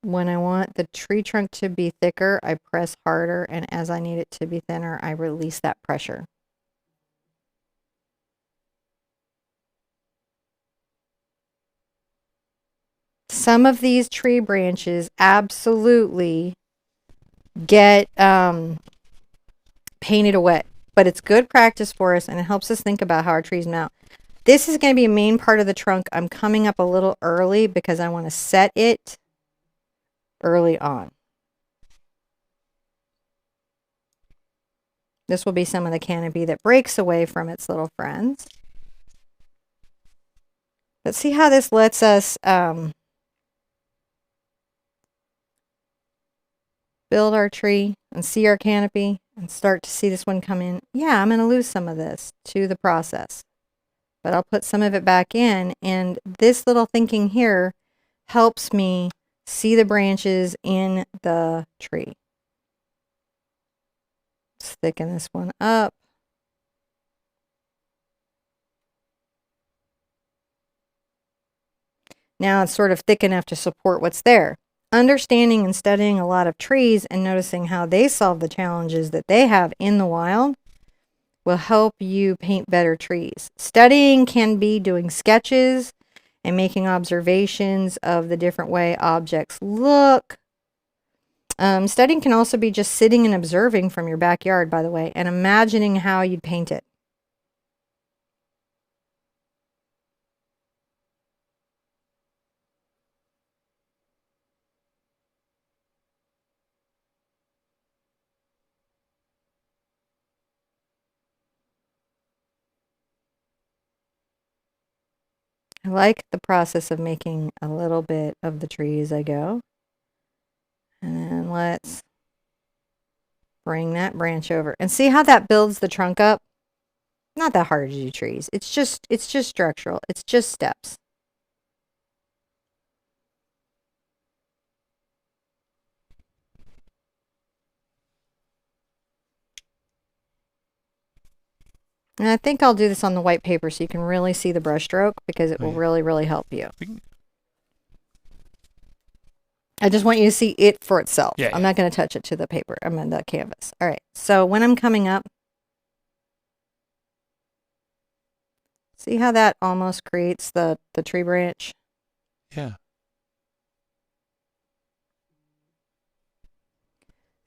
When I want the tree trunk to be thicker, I press harder, and as I need it to be thinner, I release that pressure. Some of these tree branches absolutely get painted wet. But it's good practice for us, and it helps us think about how our trees mount. This is going to be a main part of the trunk. I'm coming up a little early because I want to set it early on. This will be some of the canopy that breaks away from its little friends. But see how this lets us build our tree and see our canopy and start to see this one come in. Yeah, I'm going to lose some of this to the process, but I'll put some of it back in. And this little thinking here helps me see the branches in the tree. Let's thicken this one up. Now it's sort of thick enough to support what's there. Understanding and studying a lot of trees and noticing how they solve the challenges that they have in the wild will help you paint better trees. Studying can be doing sketches and making observations of the different way objects look. Studying can also be just sitting and observing from your backyard, by the way, and imagining how you'd paint it. I like the process of making a little bit of the tree as I go. And then let's bring that branch over and see how that builds the trunk up. Not that hard to do trees. It's just structural. It's just steps. And I think I'll do this on the white paper so you can really see the brush stroke, because it will really, really help you. I just want you to see it for itself. Yeah, I'm not going to touch it to the paper. I'm on the canvas. All right. So when I'm coming up, see how that almost creates the tree branch? Yeah.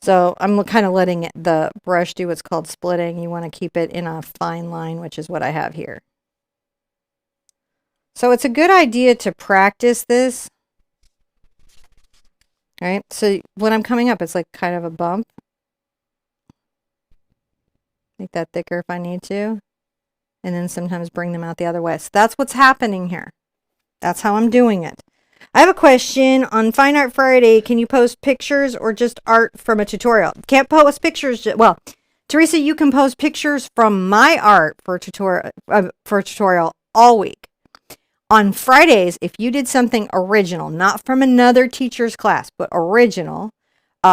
So I'm kind of letting the brush do what's called splitting. You want to keep it in a fine line, which is what I have here. So it's a good idea to practice this. All right. So when I'm coming up, it's like kind of a bump. Make that thicker if I need to. And then sometimes bring them out the other way. So that's what's happening here. That's how I'm doing it. I have a question on Fine Art Friday. Can you post pictures or just art from a tutorial? Can't post pictures. Well, Teresa, you can post pictures from my art for a tutorial all week. On Fridays, if you did something original, not from another teacher's class, but original,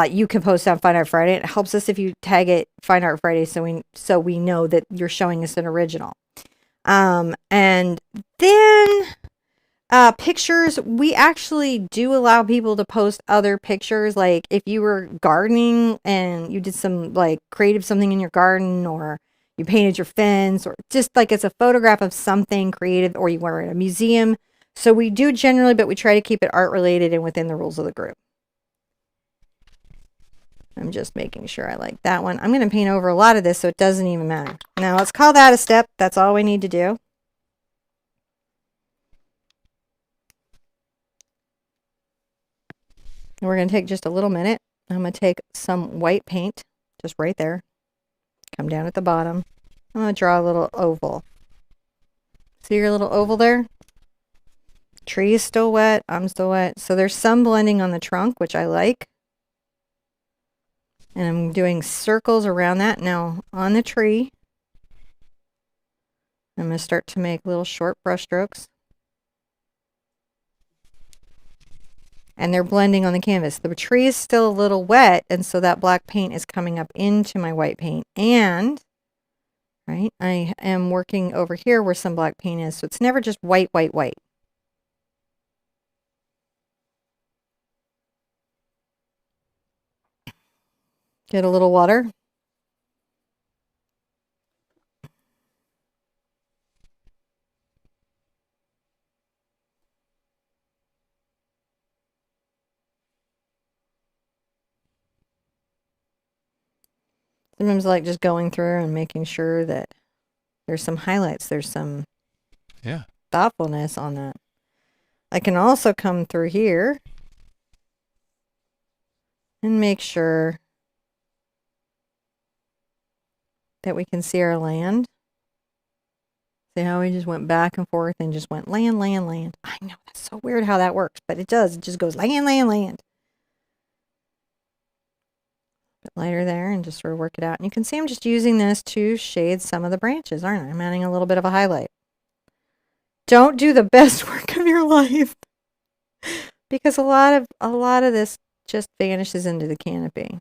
you can post on Fine Art Friday. It helps us if you tag it Fine Art Friday, so we know that you're showing us an original. And then pictures, we actually do allow people to post other pictures. Like if you were gardening and you did some like creative something in your garden, or you painted your fence, or just like it's a photograph of something creative, or you were at a museum. So we do generally, but we try to keep it art related and within the rules of the group. I'm just making sure I like that one. I'm going to paint over a lot of this so it doesn't even matter. Now let's call that a step. That's all we need to do. And we're going to take just a little minute. I'm going to take some white paint, just right there. Come down at the bottom. I'm going to draw a little oval. See your little oval there? Tree is still wet. I'm still wet. So there's some blending on the trunk, which I like. And I'm doing circles around that. Now on the tree, I'm going to start to make little short brush strokes. And they're blending on the canvas. The tree is still a little wet, and so that black paint is coming up into my white paint. And, right, I am working over here where some black paint is, so it's never just white, white, white. Get a little water. Sometimes I like just going through and making sure that there's some highlights. There's some thoughtfulness on that. I can also come through here and make sure that we can see our land. See how we just went back and forth and just went land, land, land. I know, that's so weird how that works, but it does. It just goes land, land, land. A bit lighter there and just sort of work it out. And you can see I'm just using this to shade some of the branches, aren't I? I'm adding a little bit of a highlight. Don't do the best work of your life because a lot of this just vanishes into the canopy.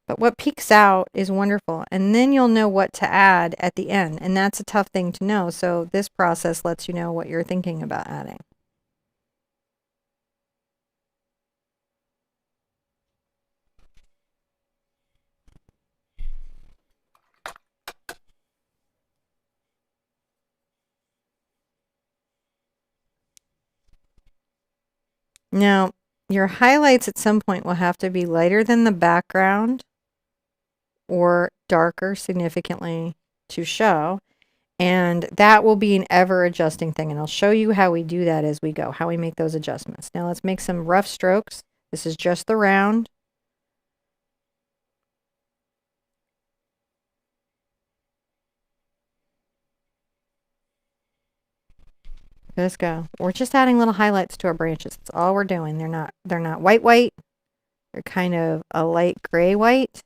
But what peeks out is wonderful. And then you'll know what to add at the end. And that's a tough thing to know. So this process lets you know what you're thinking about adding. Now, your highlights at some point will have to be lighter than the background or darker significantly to show. And that will be an ever-adjusting thing. And I'll show you how we do that as we go, how we make those adjustments. Now let's make some rough strokes. This is just the round. Let's go. We're just adding little highlights to our branches. That's all we're doing. They're not white. They're kind of a light gray white.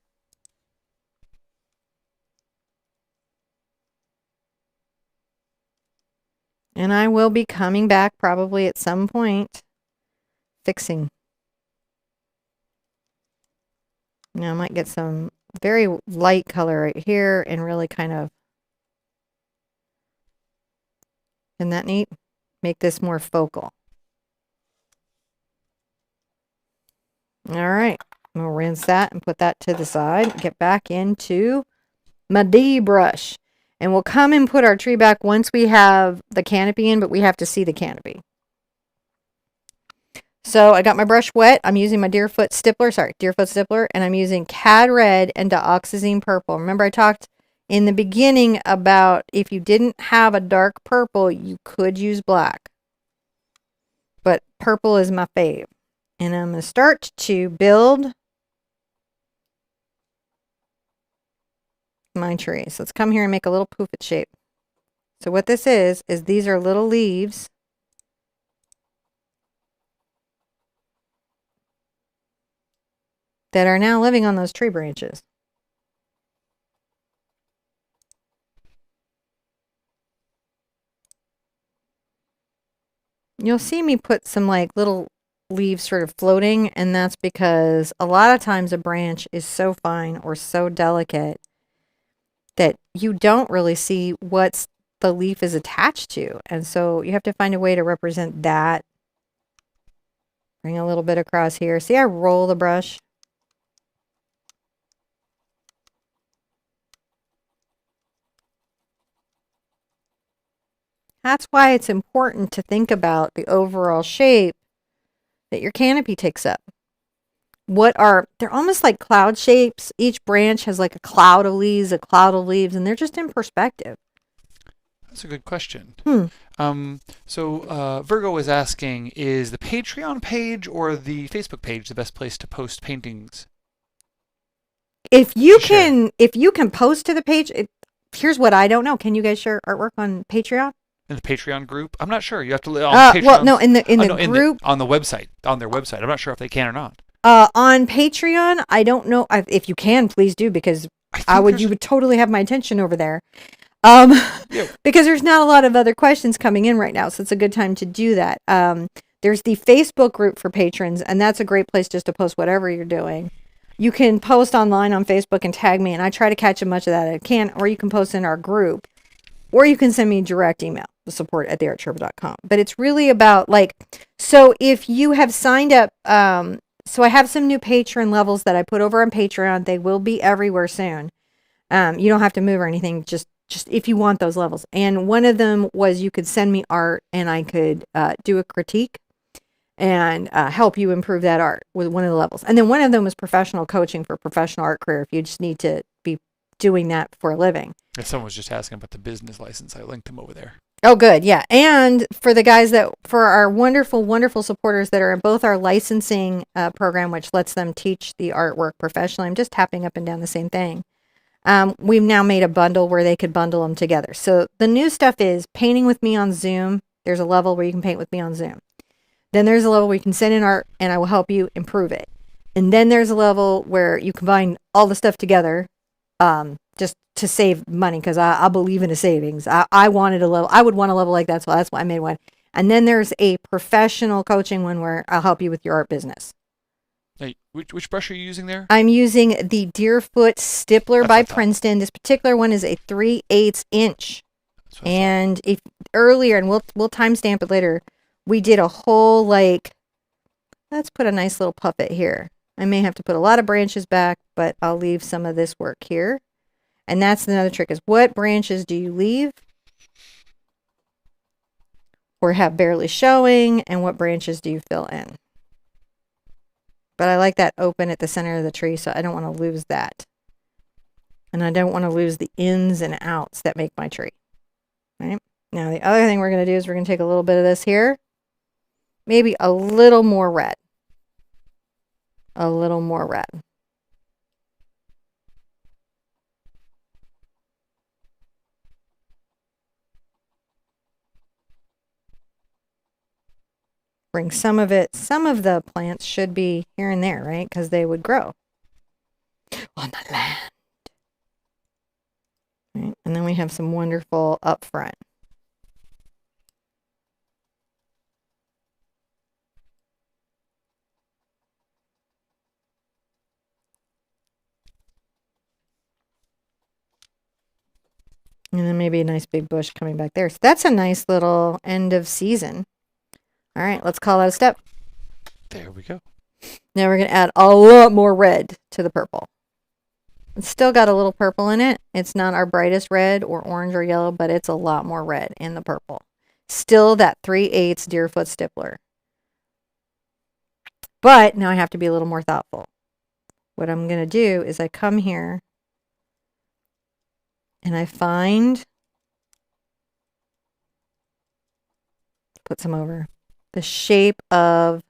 And I will be coming back probably at some point, fixing. Now I might get some very light color right here and really kind of, isn't that neat? Make this more focal. All right, I'm gonna rinse that and put that to the side. Get back into my D brush. And we'll come and put our tree back once we have the canopy in, but we have to see the canopy. So I got my brush wet. I'm using my Deerfoot stippler, and I'm using Cad Red and Dioxazine Purple. Remember I talked in the beginning about if you didn't have a dark purple, you could use black. But purple is my fave. And I'm going to start to build my tree. So let's come here and make a little poofed shape. So what this is these are little leaves that are now living on those tree branches. You'll see me put some like little leaves sort of floating, and that's because a lot of times a branch is so fine or so delicate that you don't really see what the leaf is attached to. And so you have to find a way to represent that. Bring a little bit across here. See, I roll the brush. That's why it's important to think about the overall shape that your canopy takes up. They're almost like cloud shapes. Each branch has like a cloud of leaves, and they're just in perspective. That's a good question. So Virgo is asking, is the Patreon page or the Facebook page the best place to post paintings? If you can post to the page, here's what I don't know. Can you guys share artwork on Patreon? In the Patreon group? I'm not sure. You have to on well, no, in the group on the website, on their website. I'm not sure if they can or not. On Patreon, I don't know if you can. Please do, because you would totally have my attention over there. Because there's not a lot of other questions coming in right now, so it's a good time to do that. There's the Facebook group for patrons, and that's a great place just to post whatever you're doing. You can post online on Facebook and tag me, and I try to catch as much of that as I can, or you can post in our group, or you can send me direct email, the support@theartsherpa.com. But it's really about so if you have signed up, so I have some new patron levels that I put over on Patreon. They will be everywhere soon. You don't have to move or anything, just if you want those levels. And one of them was you could send me art and I could do a critique. and help you improve that art with one of the levels. And then one of them was professional coaching for professional art career, if you just need to be doing that for a living. If someone was just asking about the business license, I linked them over there. Oh, good. Yeah. And for the guys for our wonderful, wonderful supporters that are in both our licensing program, which lets them teach the artwork professionally. I'm just tapping up and down the same thing. We've now made a bundle where they could bundle them together. So the new stuff is painting with me on Zoom. There's a level where you can paint with me on Zoom. Then there's a level where you can send in art and I will help you improve it. And then there's a level where you combine all the stuff together, just to save money, because I believe in a savings. I wanted a level. I would want a level like that, so that's why I made one. And then there's a professional coaching one where I'll help you with your art business. Hey, which brush are you using there? I'm using the Deerfoot Stippler by That's what I thought. Princeton. This particular one is a 3/8 inch. That's what I thought. And if earlier, and we'll timestamp it later, we did a whole let's put a nice little puppet here. I may have to put a lot of branches back, but I'll leave some of this work here. And that's another trick, is what branches do you leave or have barely showing, and what branches do you fill in? But I like that open at the center of the tree, so I don't want to lose that. And I don't want to lose the ins and outs that make my tree. Right? Now, the other thing we're going to do is we're going to take a little bit of this here. Maybe a little more red. A little more red. Bring some of it. Some of the plants should be here and there, right? Because they would grow on the land. Right? And then we have some wonderful up front. And then maybe a nice big bush coming back there. So that's a nice little end of season. All right, let's call that a step. There we go. Now we're going to add a lot more red to the purple. It's still got a little purple in it. It's not our brightest red or orange or yellow, but it's a lot more red in the purple. Still that 3/8 Deerfoot Stippler. But now I have to be a little more thoughtful. What I'm going to do is I come here and I find, put some over, the shape of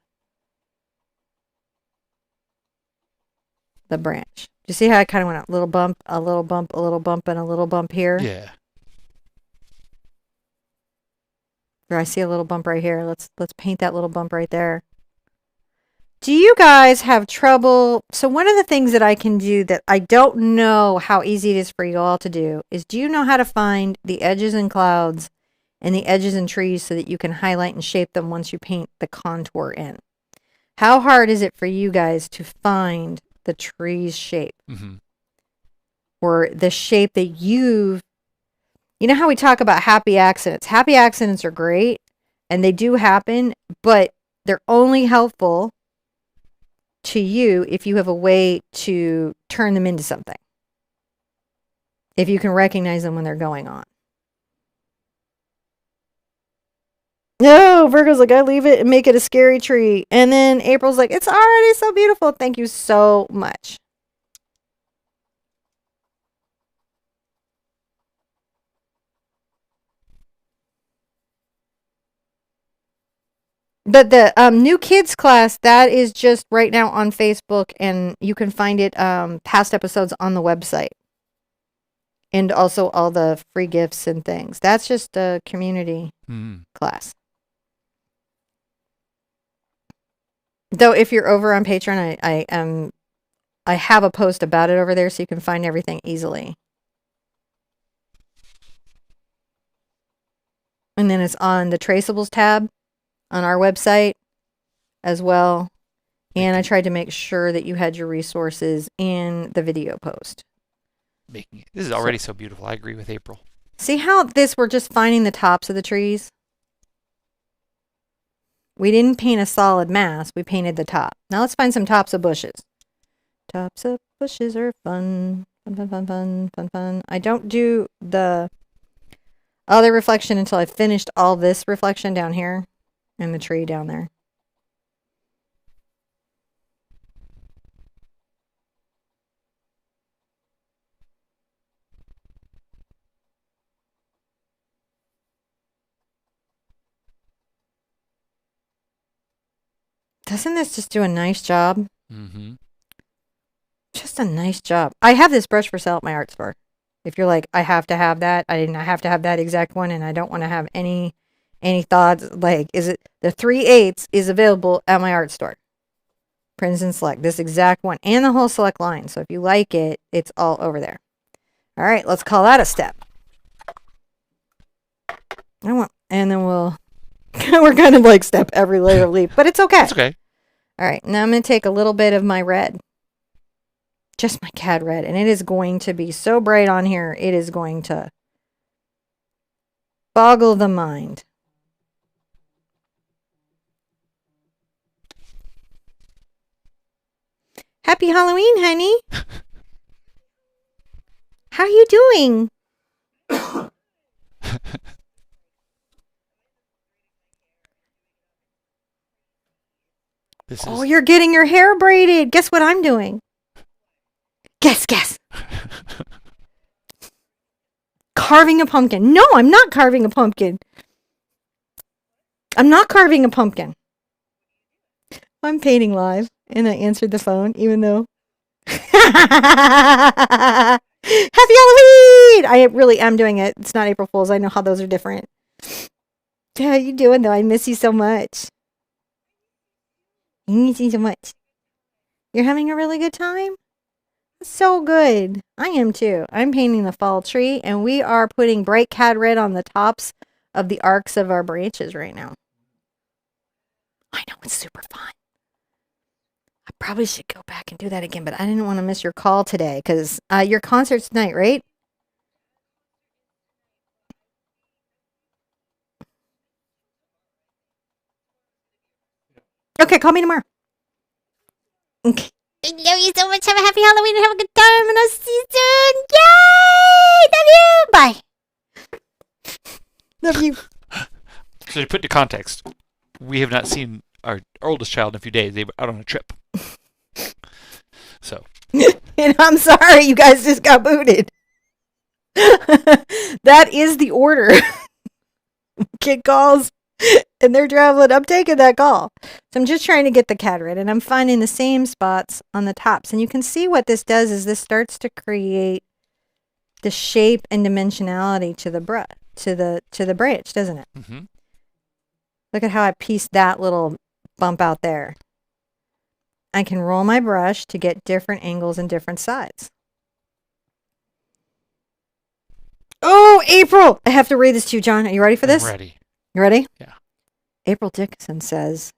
the branch. Do you see how I kind of went a little bump, a little bump, a little bump, and a little bump here? Yeah. Or I see a little bump right here. Let's paint that little bump right there. Do you guys have trouble? So one of the things that I can do that I don't know how easy it is for you all to do is, do you know how to find the edges in clouds and the edges in trees so that you can highlight and shape them once you paint the contour in? How hard is it for you guys to find the tree's shape? Mm-hmm. Or the shape that you know how we talk about happy accidents? Happy accidents are great and they do happen, but they're only helpful to you if you have a way to turn them into something. If you can recognize them when they're going on. No, Virgo's like, I leave it and make it a scary tree. And then April's like, it's already so beautiful. Thank you so much. But the new kids class, that is just right now on Facebook, and you can find it past episodes on the website. And also all the free gifts and things. That's just a community class. Though if you're over on Patreon, I have a post about it over there so you can find everything easily. And then it's on the Traceables tab on our website as well. And I tried to make sure that you had your resources in the video post. This is already so beautiful. I agree with April. See how we're just finding the tops of the trees? We didn't paint a solid mass. We painted the top. Now let's find some tops of bushes. Tops of bushes are fun. Fun, fun, fun, fun, fun, fun. I don't do the other reflection until I finished all this reflection down here and the tree down there. Doesn't this just do a nice job? Mm-hmm. Just a nice job. I have this brush for sale at my art store. If you're like, I have to have that, I have to have that exact one, and I don't want to have any thoughts, like, is it the 3/8 is available at my art store. Prints and Select, this exact one, and the whole Select line. So if you like it, it's all over there. All right, let's call that a step. And then we'll, we're kind of like step every layer of leaf, but it's okay. It's okay. All right, now I'm going to take a little bit of my red. Just my CAD red. And it is going to be so bright on here, it is going to boggle the mind. Happy Halloween, honey. How you doing? Oh, you're getting your hair braided. Guess what I'm doing? Guess. Carving a pumpkin. No, I'm not carving a pumpkin. I'm not carving a pumpkin. I'm painting live, and I answered the phone, even though... Happy Halloween! I really am doing it. It's not April Fool's. I know how those are different. How you doing, though? I miss you so much. I miss you so much. You're having a really good time? So good. I am too. I'm painting the fall tree, and we are putting bright CAD red on the tops of the arcs of our branches right now. I know, it's super fun. I probably should go back and do that again, but I didn't want to miss your call today because your concert's tonight, right? Okay, call me tomorrow. Okay. I love you so much. Have a happy Halloween and have a good time, and I'll see you soon. Yay! Love you. Bye. Love you. So to put into context, we have not seen our oldest child in a few days. They were out on a trip. So. And I'm sorry, you guys just got booted. That is the order. Kid calls and they're traveling. I'm taking that call. So I'm just trying to get the CAD red, and I'm finding the same spots on the tops. And you can see what this does is this starts to create the shape and dimensionality to the branch, doesn't it? Mm-hmm. Look at how I pieced that little bump out there. I can roll my brush to get different angles and different sides. Oh, April! I have to read this to you, John. Are you ready for this? I'm ready. You ready? Yeah. April Dickinson says,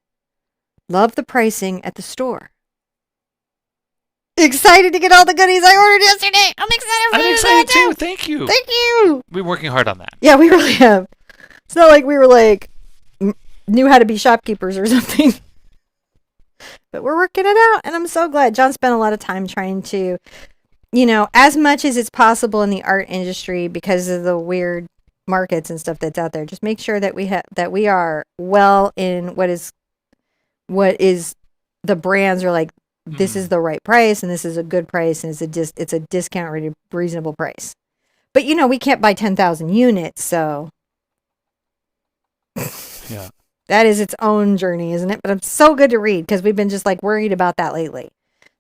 love the pricing at the store. Excited to get all the goodies I ordered yesterday. I'm excited too. Thank you. Thank you. We're working hard on that. Yeah, we really have. It's not like we were like, knew how to be shopkeepers or something. But we're working it out, and I'm so glad. John spent a lot of time trying to, as much as it's possible in the art industry because of the weird markets and stuff that's out there, just make sure that we are well in what is the brands are like, this is the right price, and this is a good price, and it's a discount rated reasonable price. But we can't buy 10,000 units, so Yeah. That is its own journey, isn't it? But I'm so good to read because we've been just like worried about that lately.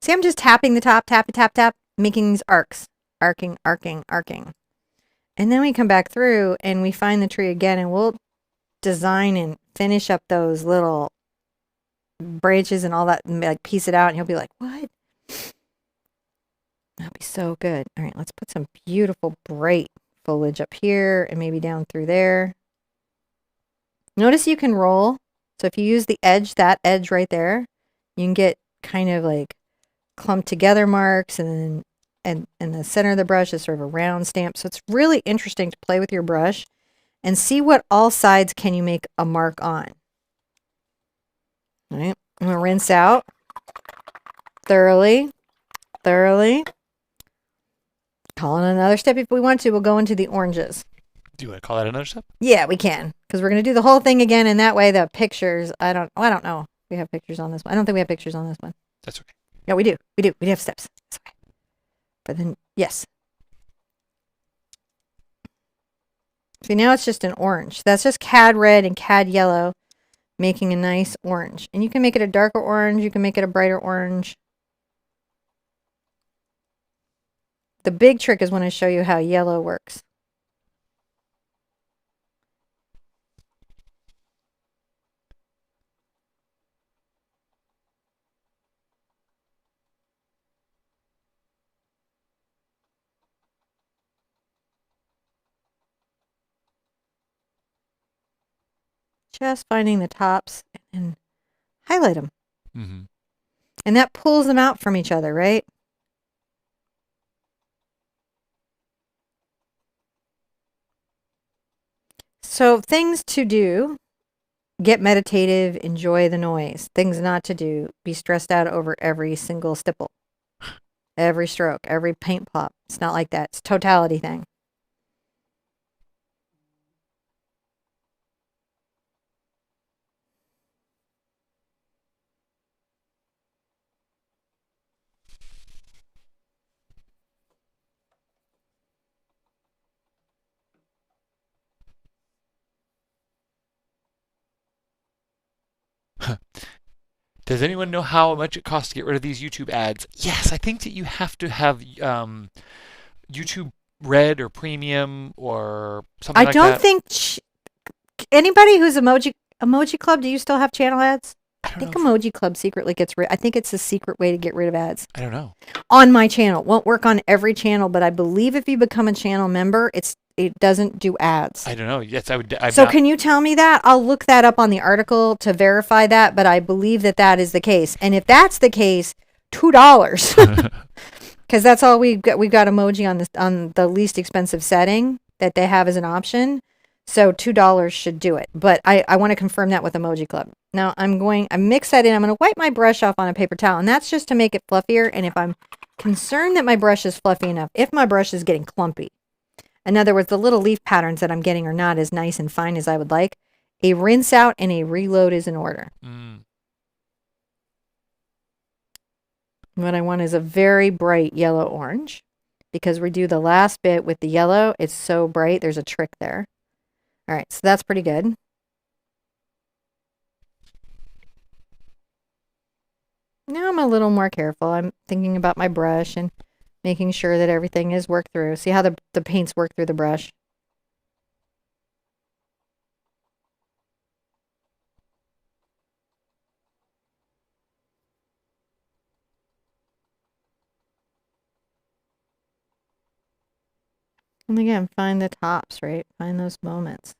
See, I'm just tapping the top, tap, making these arcs, arcing. And then we come back through and we find the tree again, and we'll design and finish up those little branches and all that, and like piece it out, and you'll be like, what? That'll be so good. All right, let's put some beautiful bright foliage up here and maybe down through there. Notice you can roll. So if you use the edge, that edge right there, you can get kind of like clumped together marks, and then and the center of the brush is sort of a round stamp. So it's really interesting to play with your brush and see what all sides can you make a mark on. All right, I'm going to rinse out thoroughly. Call it another step if we want to. We'll go into the oranges. Do you want to call that another step? Yeah, we can, because we're going to do the whole thing again, and that way the pictures, I don't know. We have pictures on this one. I don't think we have pictures on this one. That's okay. No, we do. We have steps. That's okay. But then, yes. See, now it's just an orange. That's just CAD red and CAD yellow making a nice orange. And you can make it a darker orange. You can make it a brighter orange. The big trick is when I show you how yellow works. Just finding the tops and highlight them. Mm-hmm. And that pulls them out from each other, right? So things to do, get meditative, enjoy the noise. Things not to do, be stressed out over every single stipple, every stroke, every paint pop. It's not like that. It's a totality thing. Does anyone know how much it costs to get rid of these YouTube ads? Yes, I think that you have to have YouTube Red or Premium or something I like don't that. think anybody who's Emoji Club, do you still have channel ads? I I don't think know. Emoji Club secretly gets rid. I think it's a secret way to get rid of ads I don't know. on my channel. Won't work on every channel, but I believe if you become a channel member, it doesn't do ads. I don't know. Yes, I would. I'm So not, can you tell me that? I'll look that up on the article to verify that, but I believe that that is the case. And if that's the case, $2. Because that's all we've got. We've got emoji on the least expensive setting that they have as an option. So $2 should do it. But I want to confirm that with Emoji Club. Now I mix that in. I'm going to wipe my brush off on a paper towel, and that's just to make it fluffier. And if I'm concerned that my brush is fluffy enough, if my brush is getting clumpy, in other words, the little leaf patterns that I'm getting are not as nice and fine as I would like, a rinse out and a reload is in order. What I want is a very bright yellow orange, because we do the last bit with the yellow. It's so bright. There's a trick there. All right, so that's pretty good. Now I'm a little more careful. I'm thinking about my brush and making sure that everything is worked through. See how the paints work through the brush? And again, find the tops, right? Find those moments.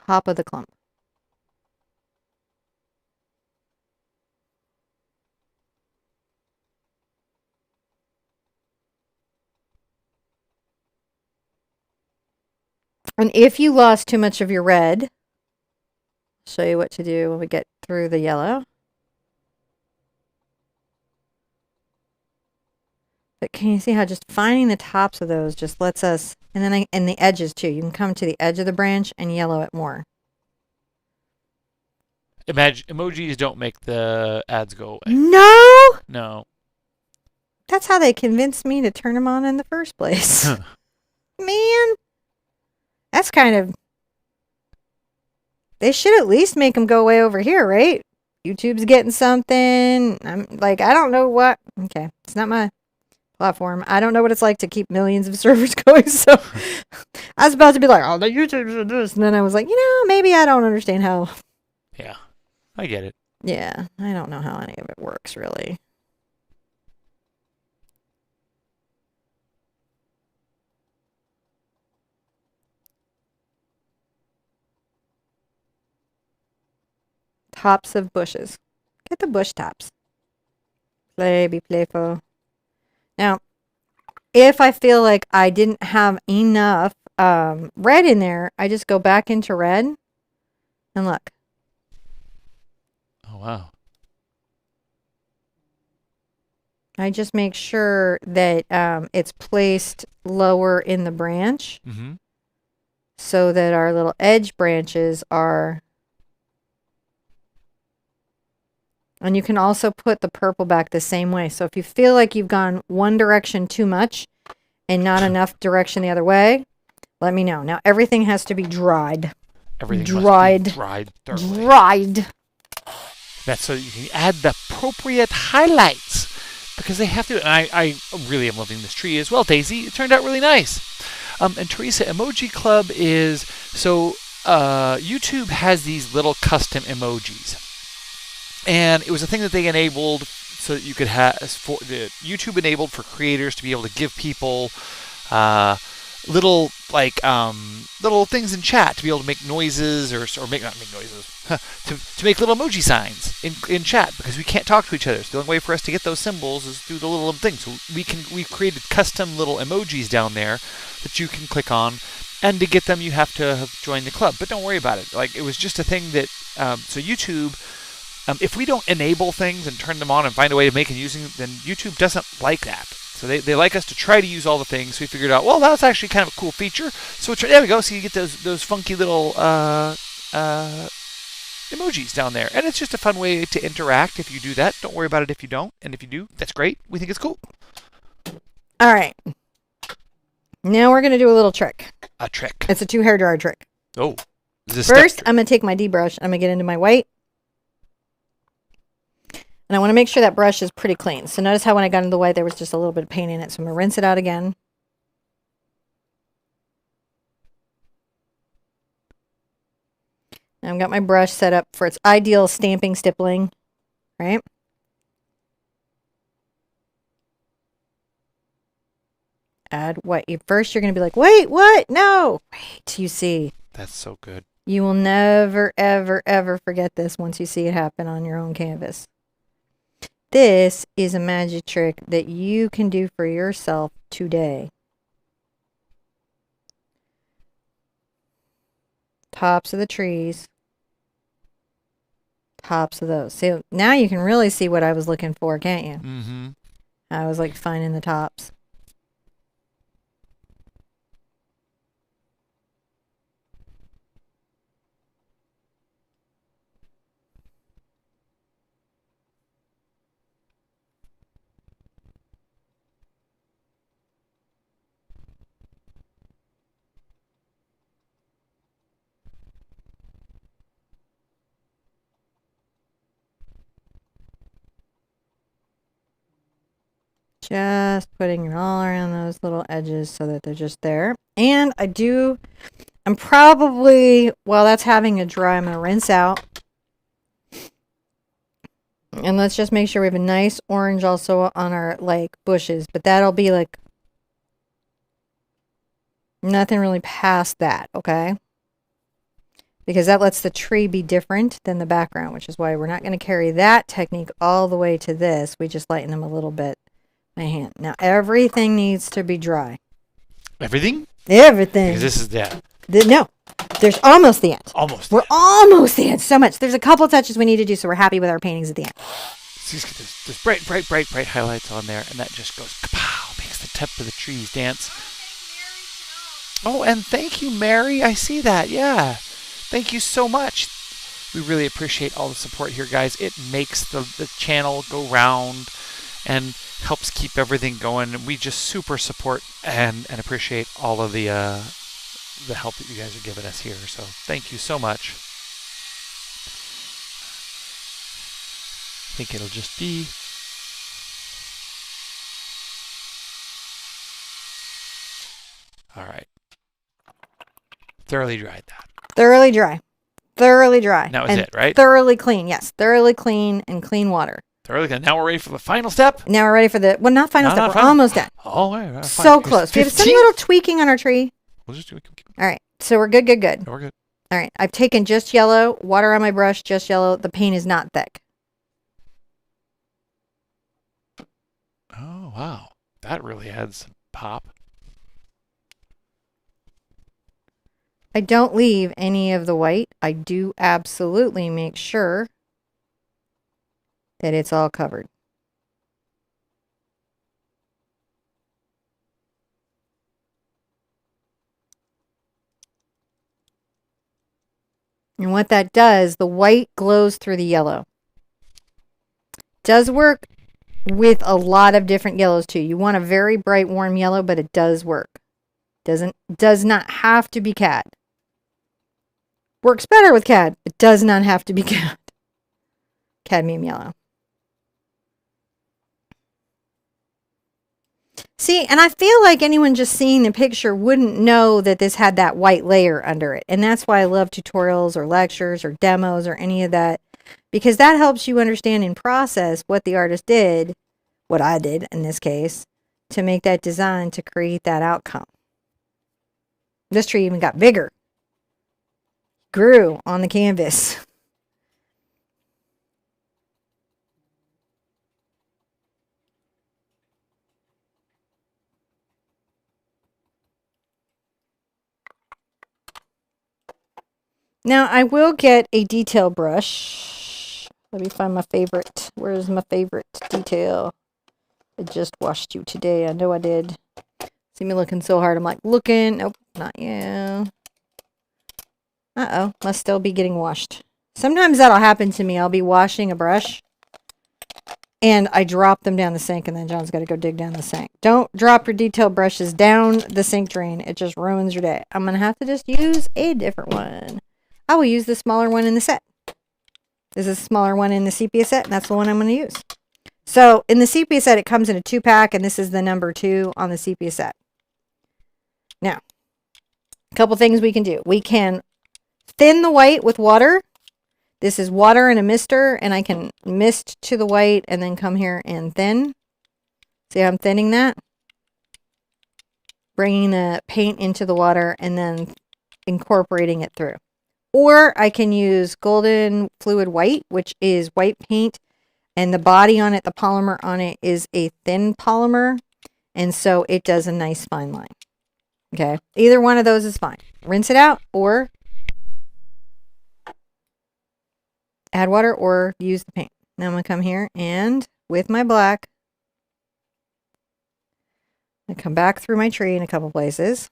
Top of the clump. And if you lost too much of your red, I'll show you what to do when we get through the yellow. But can you see how just finding the tops of those just lets us, and then and the edges too. You can come to the edge of the branch and yellow it more. Emojis don't make the ads go away. No! No. That's how they convinced me to turn them on in the first place. Man, that's kind of... They should at least make them go away over here, right? YouTube's getting something. I'm like, I don't know what... Okay, it's not my platform. I don't know what it's like to keep millions of servers going, so... I was about to be like, oh, the YouTubers are this. And then I was like, maybe I don't understand how... Yeah, I get it. Yeah, I don't know how any of it works, really. Tops of bushes. Get the bush tops. Be playful. Now, if I feel like I didn't have enough red in there, I just go back into red and look. Oh, wow. I just make sure that it's placed lower in the branch so that our little edge branches are... And you can also put the purple back the same way. So if you feel like you've gone one direction too much and not enough direction the other way, let me know. Now everything has to be dried. Everything Dried. must be dried thoroughly. Dried. That's so you can add the appropriate highlights because they have to. And I really am loving this tree as well, Daisy. It turned out really nice. And Teresa, Emoji Club is so YouTube has these little custom emojis, and it was a thing that they enabled so that you could have for the YouTube enabled for creators to be able to give people little little things in chat to be able to make noises or make not make noises to make little emoji signs in chat because we can't talk to each other. So the only way for us to get those symbols is through the little things. So we've created custom little emojis down there that you can click on, and to get them you have to have joined the club. But don't worry about it. Like it was just a thing that so YouTube. If we don't enable things and turn them on and find a way to make and using them, then YouTube doesn't like that. So they like us to try to use all the things. So we figured out, well, that's actually kind of a cool feature. So there we go. So you get those funky little emojis down there. And it's just a fun way to interact if you do that. Don't worry about it if you don't. And if you do, that's great. We think it's cool. All right. Now we're going to do a little trick. A trick. It's a 2 hairdryer trick. Oh. First, I'm going to take my D-brush. I'm going to get into my white. And I want to make sure that brush is pretty clean. So notice how when I got into the white, there was just a little bit of paint in it. So I'm going to rinse it out again. And I've got my brush set up for its ideal stamping, stippling, right? Add white. First, you're going to be like, wait, what? No. Wait till you see. That's so good. You will never, ever, ever forget this once you see it happen on your own canvas. This is a magic trick that you can do for yourself today. Tops of the trees. Tops of those. So now you can really see what I was looking for, can't you? Mm-hmm. I was like finding the tops. Just putting it all around those little edges so that they're just there. And I'm probably, while that's having a dry, I'm going to rinse out. And let's just make sure we have a nice orange also on our like bushes. But that'll be like nothing really past that, okay? Because that lets the tree be different than the background, which is why we're not going to carry that technique all the way to this. We just lighten them a little bit. My hand. Now everything needs to be dry. Everything? Everything. Because this is that. No, there's almost the end. Almost. We're almost the end. So much. There's a couple touches we need to do, so we're happy with our paintings at the end. So you just get there's bright highlights on there, and that just goes kapow, makes the tip of the trees dance. Oh, and thank you, Mary. I see that. Yeah. Thank you so much. We really appreciate all the support here, guys. It makes the channel go round and helps keep everything going. And we just super support and appreciate all of the help that you guys are giving us here. So thank you so much. I think it'll just be all right. Thoroughly dried that. Thoroughly dry. Thoroughly dry. That was it, right? Thoroughly clean. Yes. Thoroughly clean and clean water. Thoroughly good. Now we're ready for the final step. Now we're ready for the, well, not final step. We're almost done. Oh, all right. So close. We have some little tweaking on our tree. We'll just do it. All right. So we're good. We're good. All right. I've taken just yellow, water on my brush, just yellow. The paint is not thick. Oh, wow. That really adds some pop. I don't leave any of the white. I do absolutely make sure that it's all covered. And what that does, the white glows through the yellow. Does work with a lot of different yellows too. You want a very bright warm yellow, but it does work. Does not have to be cad. Works better with cad, but does not have to be cad. Cadmium yellow. See, and I feel like anyone just seeing the picture wouldn't know that this had that white layer under it. And that's why I love tutorials or lectures or demos or any of that, because that helps you understand in process what the artist did, what I did in this case, to make that design to create that outcome. This tree even got bigger. Grew on the canvas. Now I will get a detail brush. Let me find my favorite. Where's my favorite detail? I just washed you today. I know I did. See me looking so hard. I'm like, looking. Nope, not you. Uh-oh, must still be getting washed. Sometimes that'll happen to me. I'll be washing a brush and I drop them down the sink, and then John's got to go dig down the sink. Don't drop your detail brushes down the sink drain. It just ruins your day. I'm going to have to just use a different one. I will use the smaller one in the set. This is a smaller one in the sepia set, and that's the one I'm going to use. So in the sepia set, it comes in a 2-pack, and this is the number 2 on the sepia set. Now, a couple things we can do. We can thin the white with water. This is water and a mister, and I can mist to the white and then come here and thin. See how I'm thinning that? Bringing the paint into the water and then incorporating it through. Or I can use golden fluid white, which is white paint, and the body on it, the polymer on it, is a thin polymer, and so it does a nice fine line. Okay, either one of those is fine. Rinse it out, or add water, or use the paint. Now I'm going to come here and with my black, I come back through my tree in a couple places.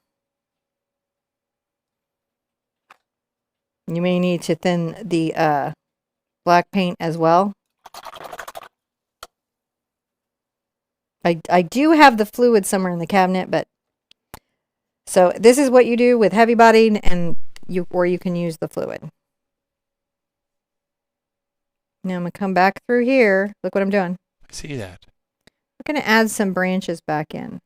You may need to thin the black paint as well. I do have the fluid somewhere in the cabinet, but so this is what you do with heavy bodied, and you can use the fluid. Now I'm going to come back through here. Look what I'm doing. I see that. We're going to add some branches back in.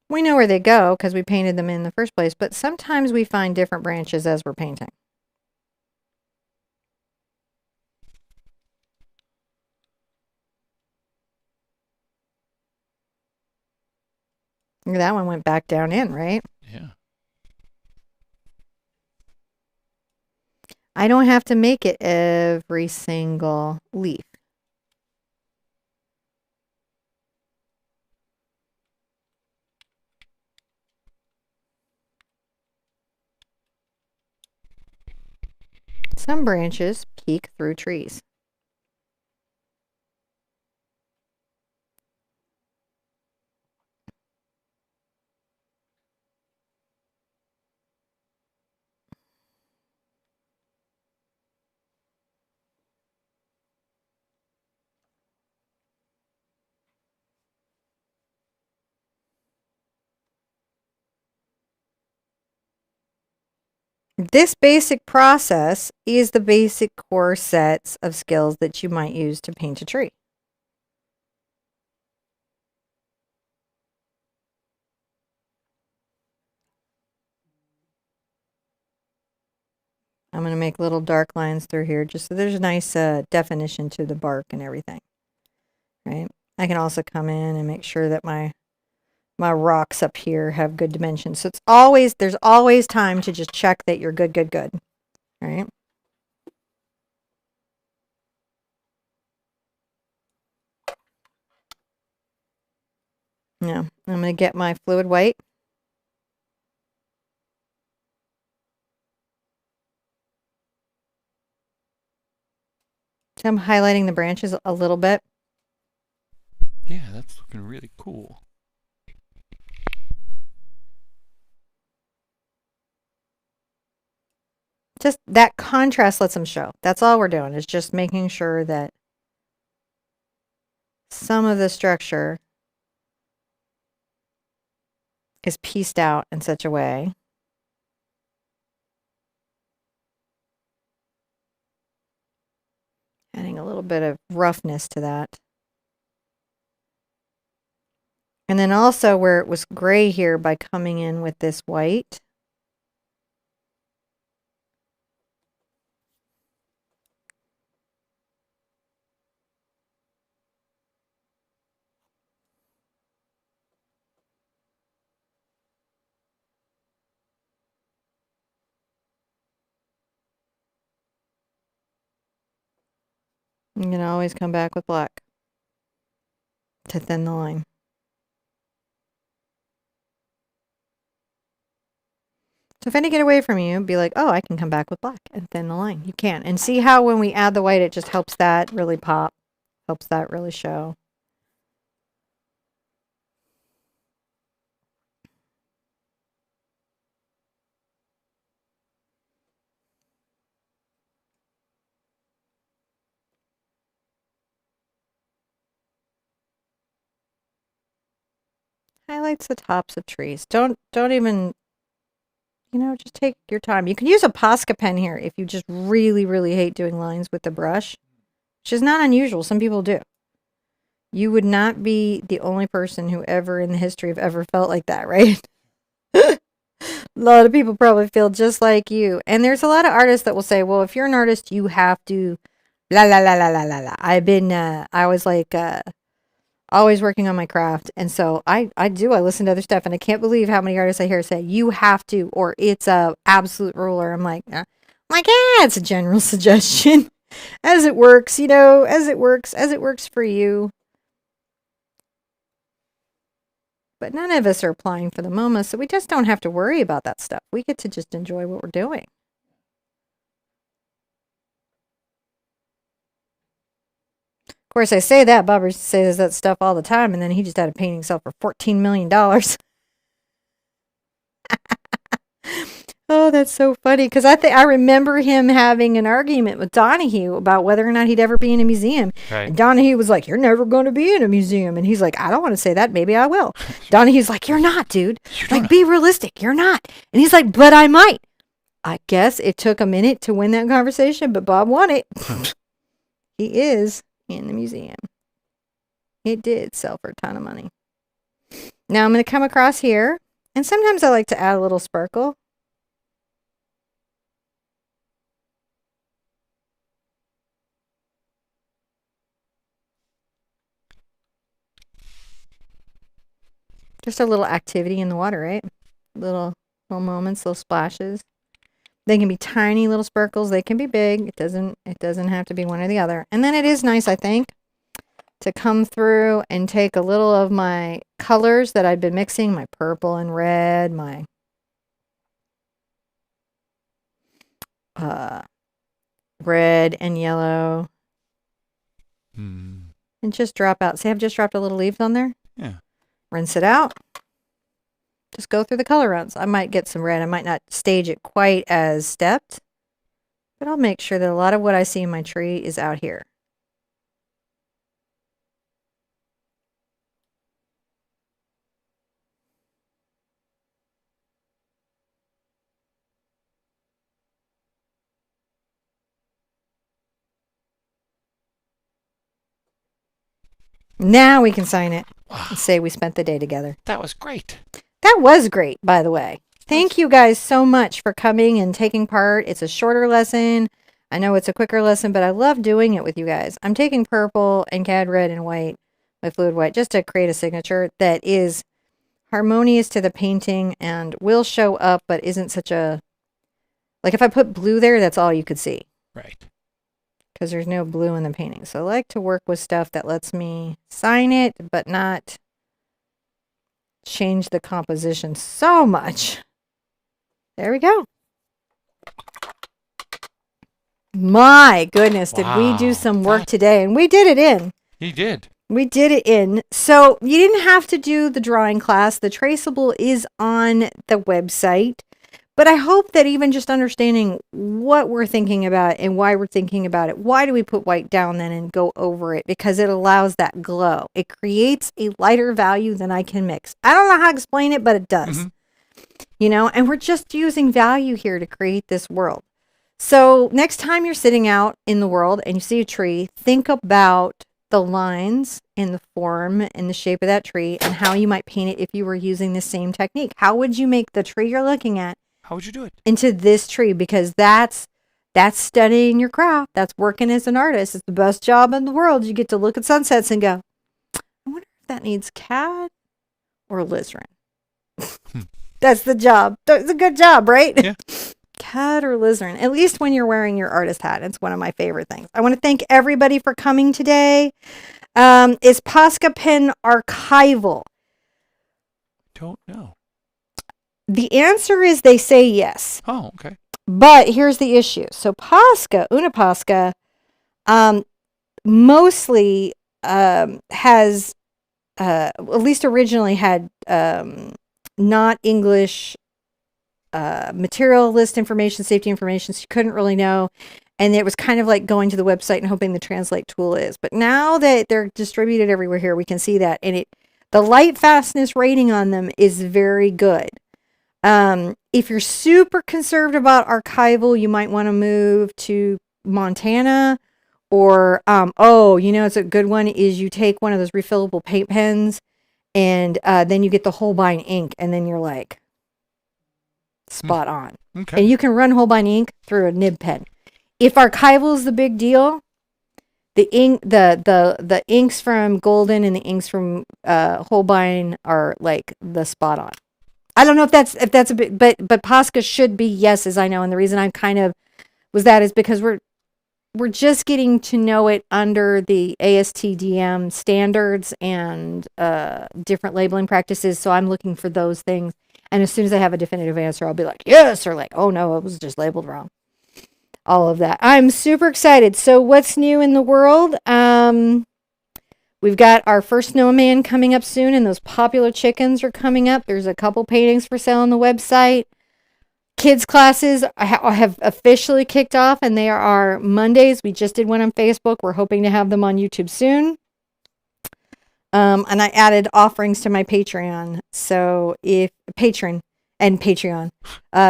We know where they go because we painted them in the first place, but sometimes we find different branches as we're painting. That one went back down in, right? Yeah. I don't have to make it every single leaf. Some branches peek through trees. This basic process is the basic core sets of skills that you might use to paint a tree. I'm going to make little dark lines through here just so there's a nice definition to the bark and everything. Right? I can also come in and make sure that my rocks up here have good dimensions. So there's always time to just check that you're good. Right? Now, I'm going to get my fluid white. So I'm highlighting the branches a little bit. Yeah, that's looking really cool. Just that contrast lets them show. That's all we're doing, is just making sure that some of the structure is pieced out in such a way adding a little bit of roughness to that. And then also where it was gray here, by coming in with this white. I'm going to always come back with black to thin the line. So if any get away from you, be like, oh, I can come back with black and thin the line. You can. And see how when we add the white, it just helps that really pop, helps that really show. Highlights the tops of trees. Don't even, just take your time. You can use a Posca pen here if you just really, really hate doing lines with the brush, which is not unusual. Some people do. You would not be the only person who ever in the history have ever felt like that, right? A lot of people probably feel just like you. And there's a lot of artists that will say, well, if you're an artist, you have to la la la la la la la. I was like, always working on my craft, and so I listen to other stuff, and I can't believe how many artists I hear say you have to, or it's a absolute ruler. I'm like, it's a general suggestion as it works, as it works for you. But none of us are applying for the MoMA, so we just don't have to worry about that stuff. We get to just enjoy what we're doing. Of course, I say that. Bob says that stuff all the time, and then he just had a painting sell for $14 million. Oh, that's so funny, because I remember him having an argument with Donahue about whether or not he'd ever be in a museum. Right. And Donahue was like, you're never going to be in a museum. And he's like, I don't want to say that. Maybe I will. Donahue's like, you're not, dude. Be realistic. You're not. And he's like, but I might. I guess it took a minute to win that conversation, but Bob won it. He is in the museum. It did sell for a ton of money. Now I'm going to come across here, and sometimes I like to add a little sparkle. Just a little activity in the water, right? Little moments, little splashes. They can be tiny little sparkles. They can be big. It doesn't have to be one or the other. And then it is nice, I think, to come through and take a little of my colors that I've been mixing, my purple and red, my red and yellow, and just drop out. See, I've just dropped a little leaves on there. Yeah. Rinse it out. Just go through the color runs. I might get some red. I might not stage it quite as stepped, but I'll make sure that a lot of what I see in my tree is out here. Now we can sign it and say we spent the day together. That was great. That was great, by the way. Thank you guys so much for coming and taking part. It's a shorter lesson. I know it's a quicker lesson, but I love doing it with you guys. I'm taking purple and cad red and white with fluid white just to create a signature that is harmonious to the painting and will show up, but isn't such a... Like if I put blue there, that's all you could see. Right. Because there's no blue in the painting. So I like to work with stuff that lets me sign it, but not change the composition so much. There we go. My goodness, did we do some work today? And we did it in. You did. We did it in. So you didn't have to do the drawing class. The Traceable is on the website. But I hope that even just understanding what we're thinking about and why we're thinking about it, why do we put white down then and go over it? Because it allows that glow. It creates a lighter value than I can mix. I don't know how to explain it, but it does. Mhm. You know, and we're just using value here to create this world. So next time you're sitting out in the world and you see a tree, think about the lines and the form and the shape of that tree and how you might paint it if you were using the same technique. How would you make the tree you're looking at How would you do it? into this tree? Because that's studying your craft. That's working as an artist. It's the best job in the world. You get to look at sunsets and go, I wonder if that needs cad or alizarin. That's the job. It's a good job, right? Yeah. Cad or alizarin. At least when you're wearing your artist hat. It's one of my favorite things. I want to thank everybody for coming today. Is Posca Pen archival? Don't know. The answer is they say yes. Oh, okay. But here's the issue. So Posca, Una Posca, mostly has, at least originally had not English material list information, safety information, so you couldn't really know. And it was kind of like going to the website and hoping the translate tool is. But now that they're distributed everywhere here, we can see that. And the light fastness rating on them is very good. If you're super conservative about archival, you might want to move to Montana. Or, it's a good one is you take one of those refillable paint pens and then you get the Holbein ink and then you're like spot on. Okay. And you can run Holbein ink through a nib pen. If archival is the big deal, the ink, the inks from Golden and the inks from Holbein are like the spot on. I don't know if that's a bit, but Posca should be yes, as I know. And the reason I kind of was that is because we're just getting to know it under the ASTM standards and different labeling practices. So I'm looking for those things. And as soon as I have a definitive answer, I'll be like, yes, or like, oh no, it was just labeled wrong. All of that. I'm super excited. So what's new in the world? We've got our first snowman coming up soon, and those popular chickens are coming up. There's a couple paintings for sale on the website. Kids classes have officially kicked off, and they are Mondays. We just did one on Facebook. We're hoping to have them on YouTube soon. And I added offerings to my Patreon. So if Patreon.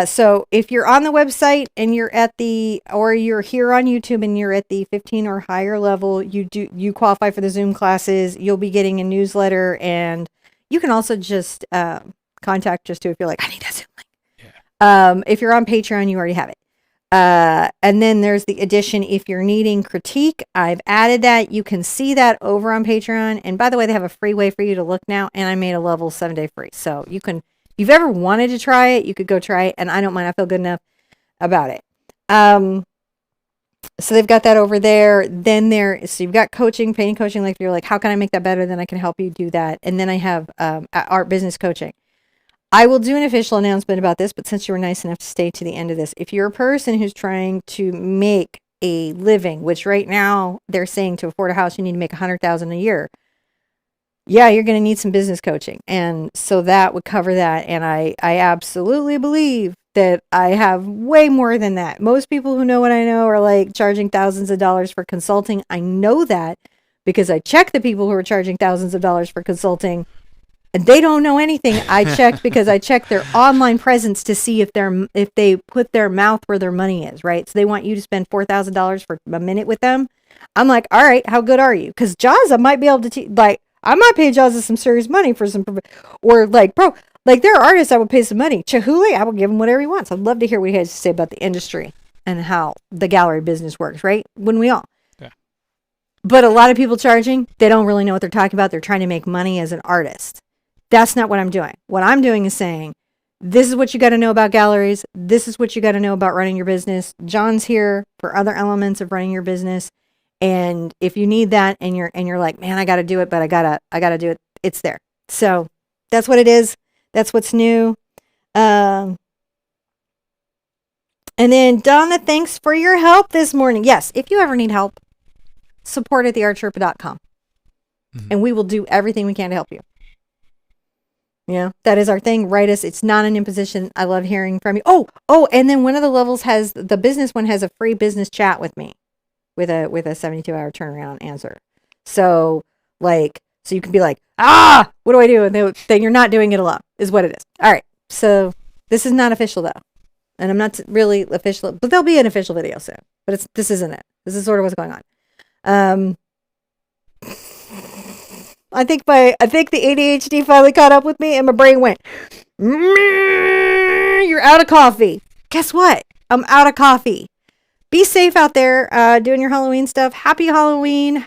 So if you're on the website and you're you're here on YouTube and you're at the 15 or higher level, you qualify for the Zoom classes. You'll be getting a newsletter, and you can also just contact us too if you're like, I need that Zoom link. Yeah. If you're on Patreon, you already have it. And then there's the addition if you're needing critique. I've added that. You can see that over on Patreon. And by the way, they have a free way for you to look now, and I made a level 7-day free. So you can, if you've ever wanted to try it, you could go try it, and I don't mind. I feel good enough about it. So they've got that over there. So you've got coaching, painting coaching. Like if you're like, how can I make that better? Then I can help you do that. And then I have art business coaching. I will do an official announcement about this, but since you were nice enough to stay to the end of this, if you're a person who's trying to make a living, which right now they're saying to afford a house, you need to make $100,000 a year. Yeah, you're going to need some business coaching. And so that would cover that. And I absolutely believe that I have way more than that. Most people who know what I know are like charging thousands of dollars for consulting. I know that because I check the people who are charging thousands of dollars for consulting, and they don't know anything. I checked because I checked their online presence to see if they put their mouth where their money is, right? So they want you to spend $4,000 for a minute with them. I'm like, all right, how good are you? Because Jaza might be able to I might pay Jaza some serious money for some, or like, bro, like there are artists I would pay some money. Chihuly, I would give him whatever he wants. I'd love to hear what he has to say about the industry and how the gallery business works, right? Wouldn't we all? Yeah. But a lot of people charging, they don't really know what they're talking about. They're trying to make money as an artist. That's not what I'm doing. What I'm doing is saying, this is what you got to know about galleries. This is what you got to know about running your business. John's here for other elements of running your business. And if you need that and you're like, man, I got to do it, but I gotta do it. It's there. So that's what it is. That's what's new. And then Donna, thanks for your help this morning. Yes. If you ever need help, support at theartsherpa.com. And we will do everything we can to help you. Yeah, that is our thing. Write us. It's not an imposition. I love hearing from you. Oh, and then one of the levels has the business one has a free business chat with me with a 72-hour turnaround answer. So so you can be like, what do I do? And then you're not doing it alone is what it is. All right. So this is not official though. And I'm not really official, but there'll be an official video soon. But this isn't it. This is sort of what's going on. I think the ADHD finally caught up with me and my brain went, you're out of coffee. Guess what? I'm out of coffee. Be safe out there doing your Halloween stuff. Happy Halloween.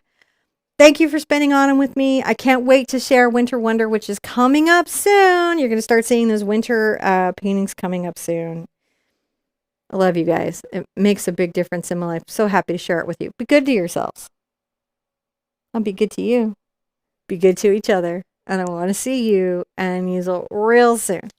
Thank you for spending autumn with me. I can't wait to share Winter Wonder, which is coming up soon. You're going to start seeing those winter paintings coming up soon. I love you guys. It makes a big difference in my life. So happy to share it with you. Be good to yourselves. I'll be good to you. Be good to each other. And I want to see you and you real soon.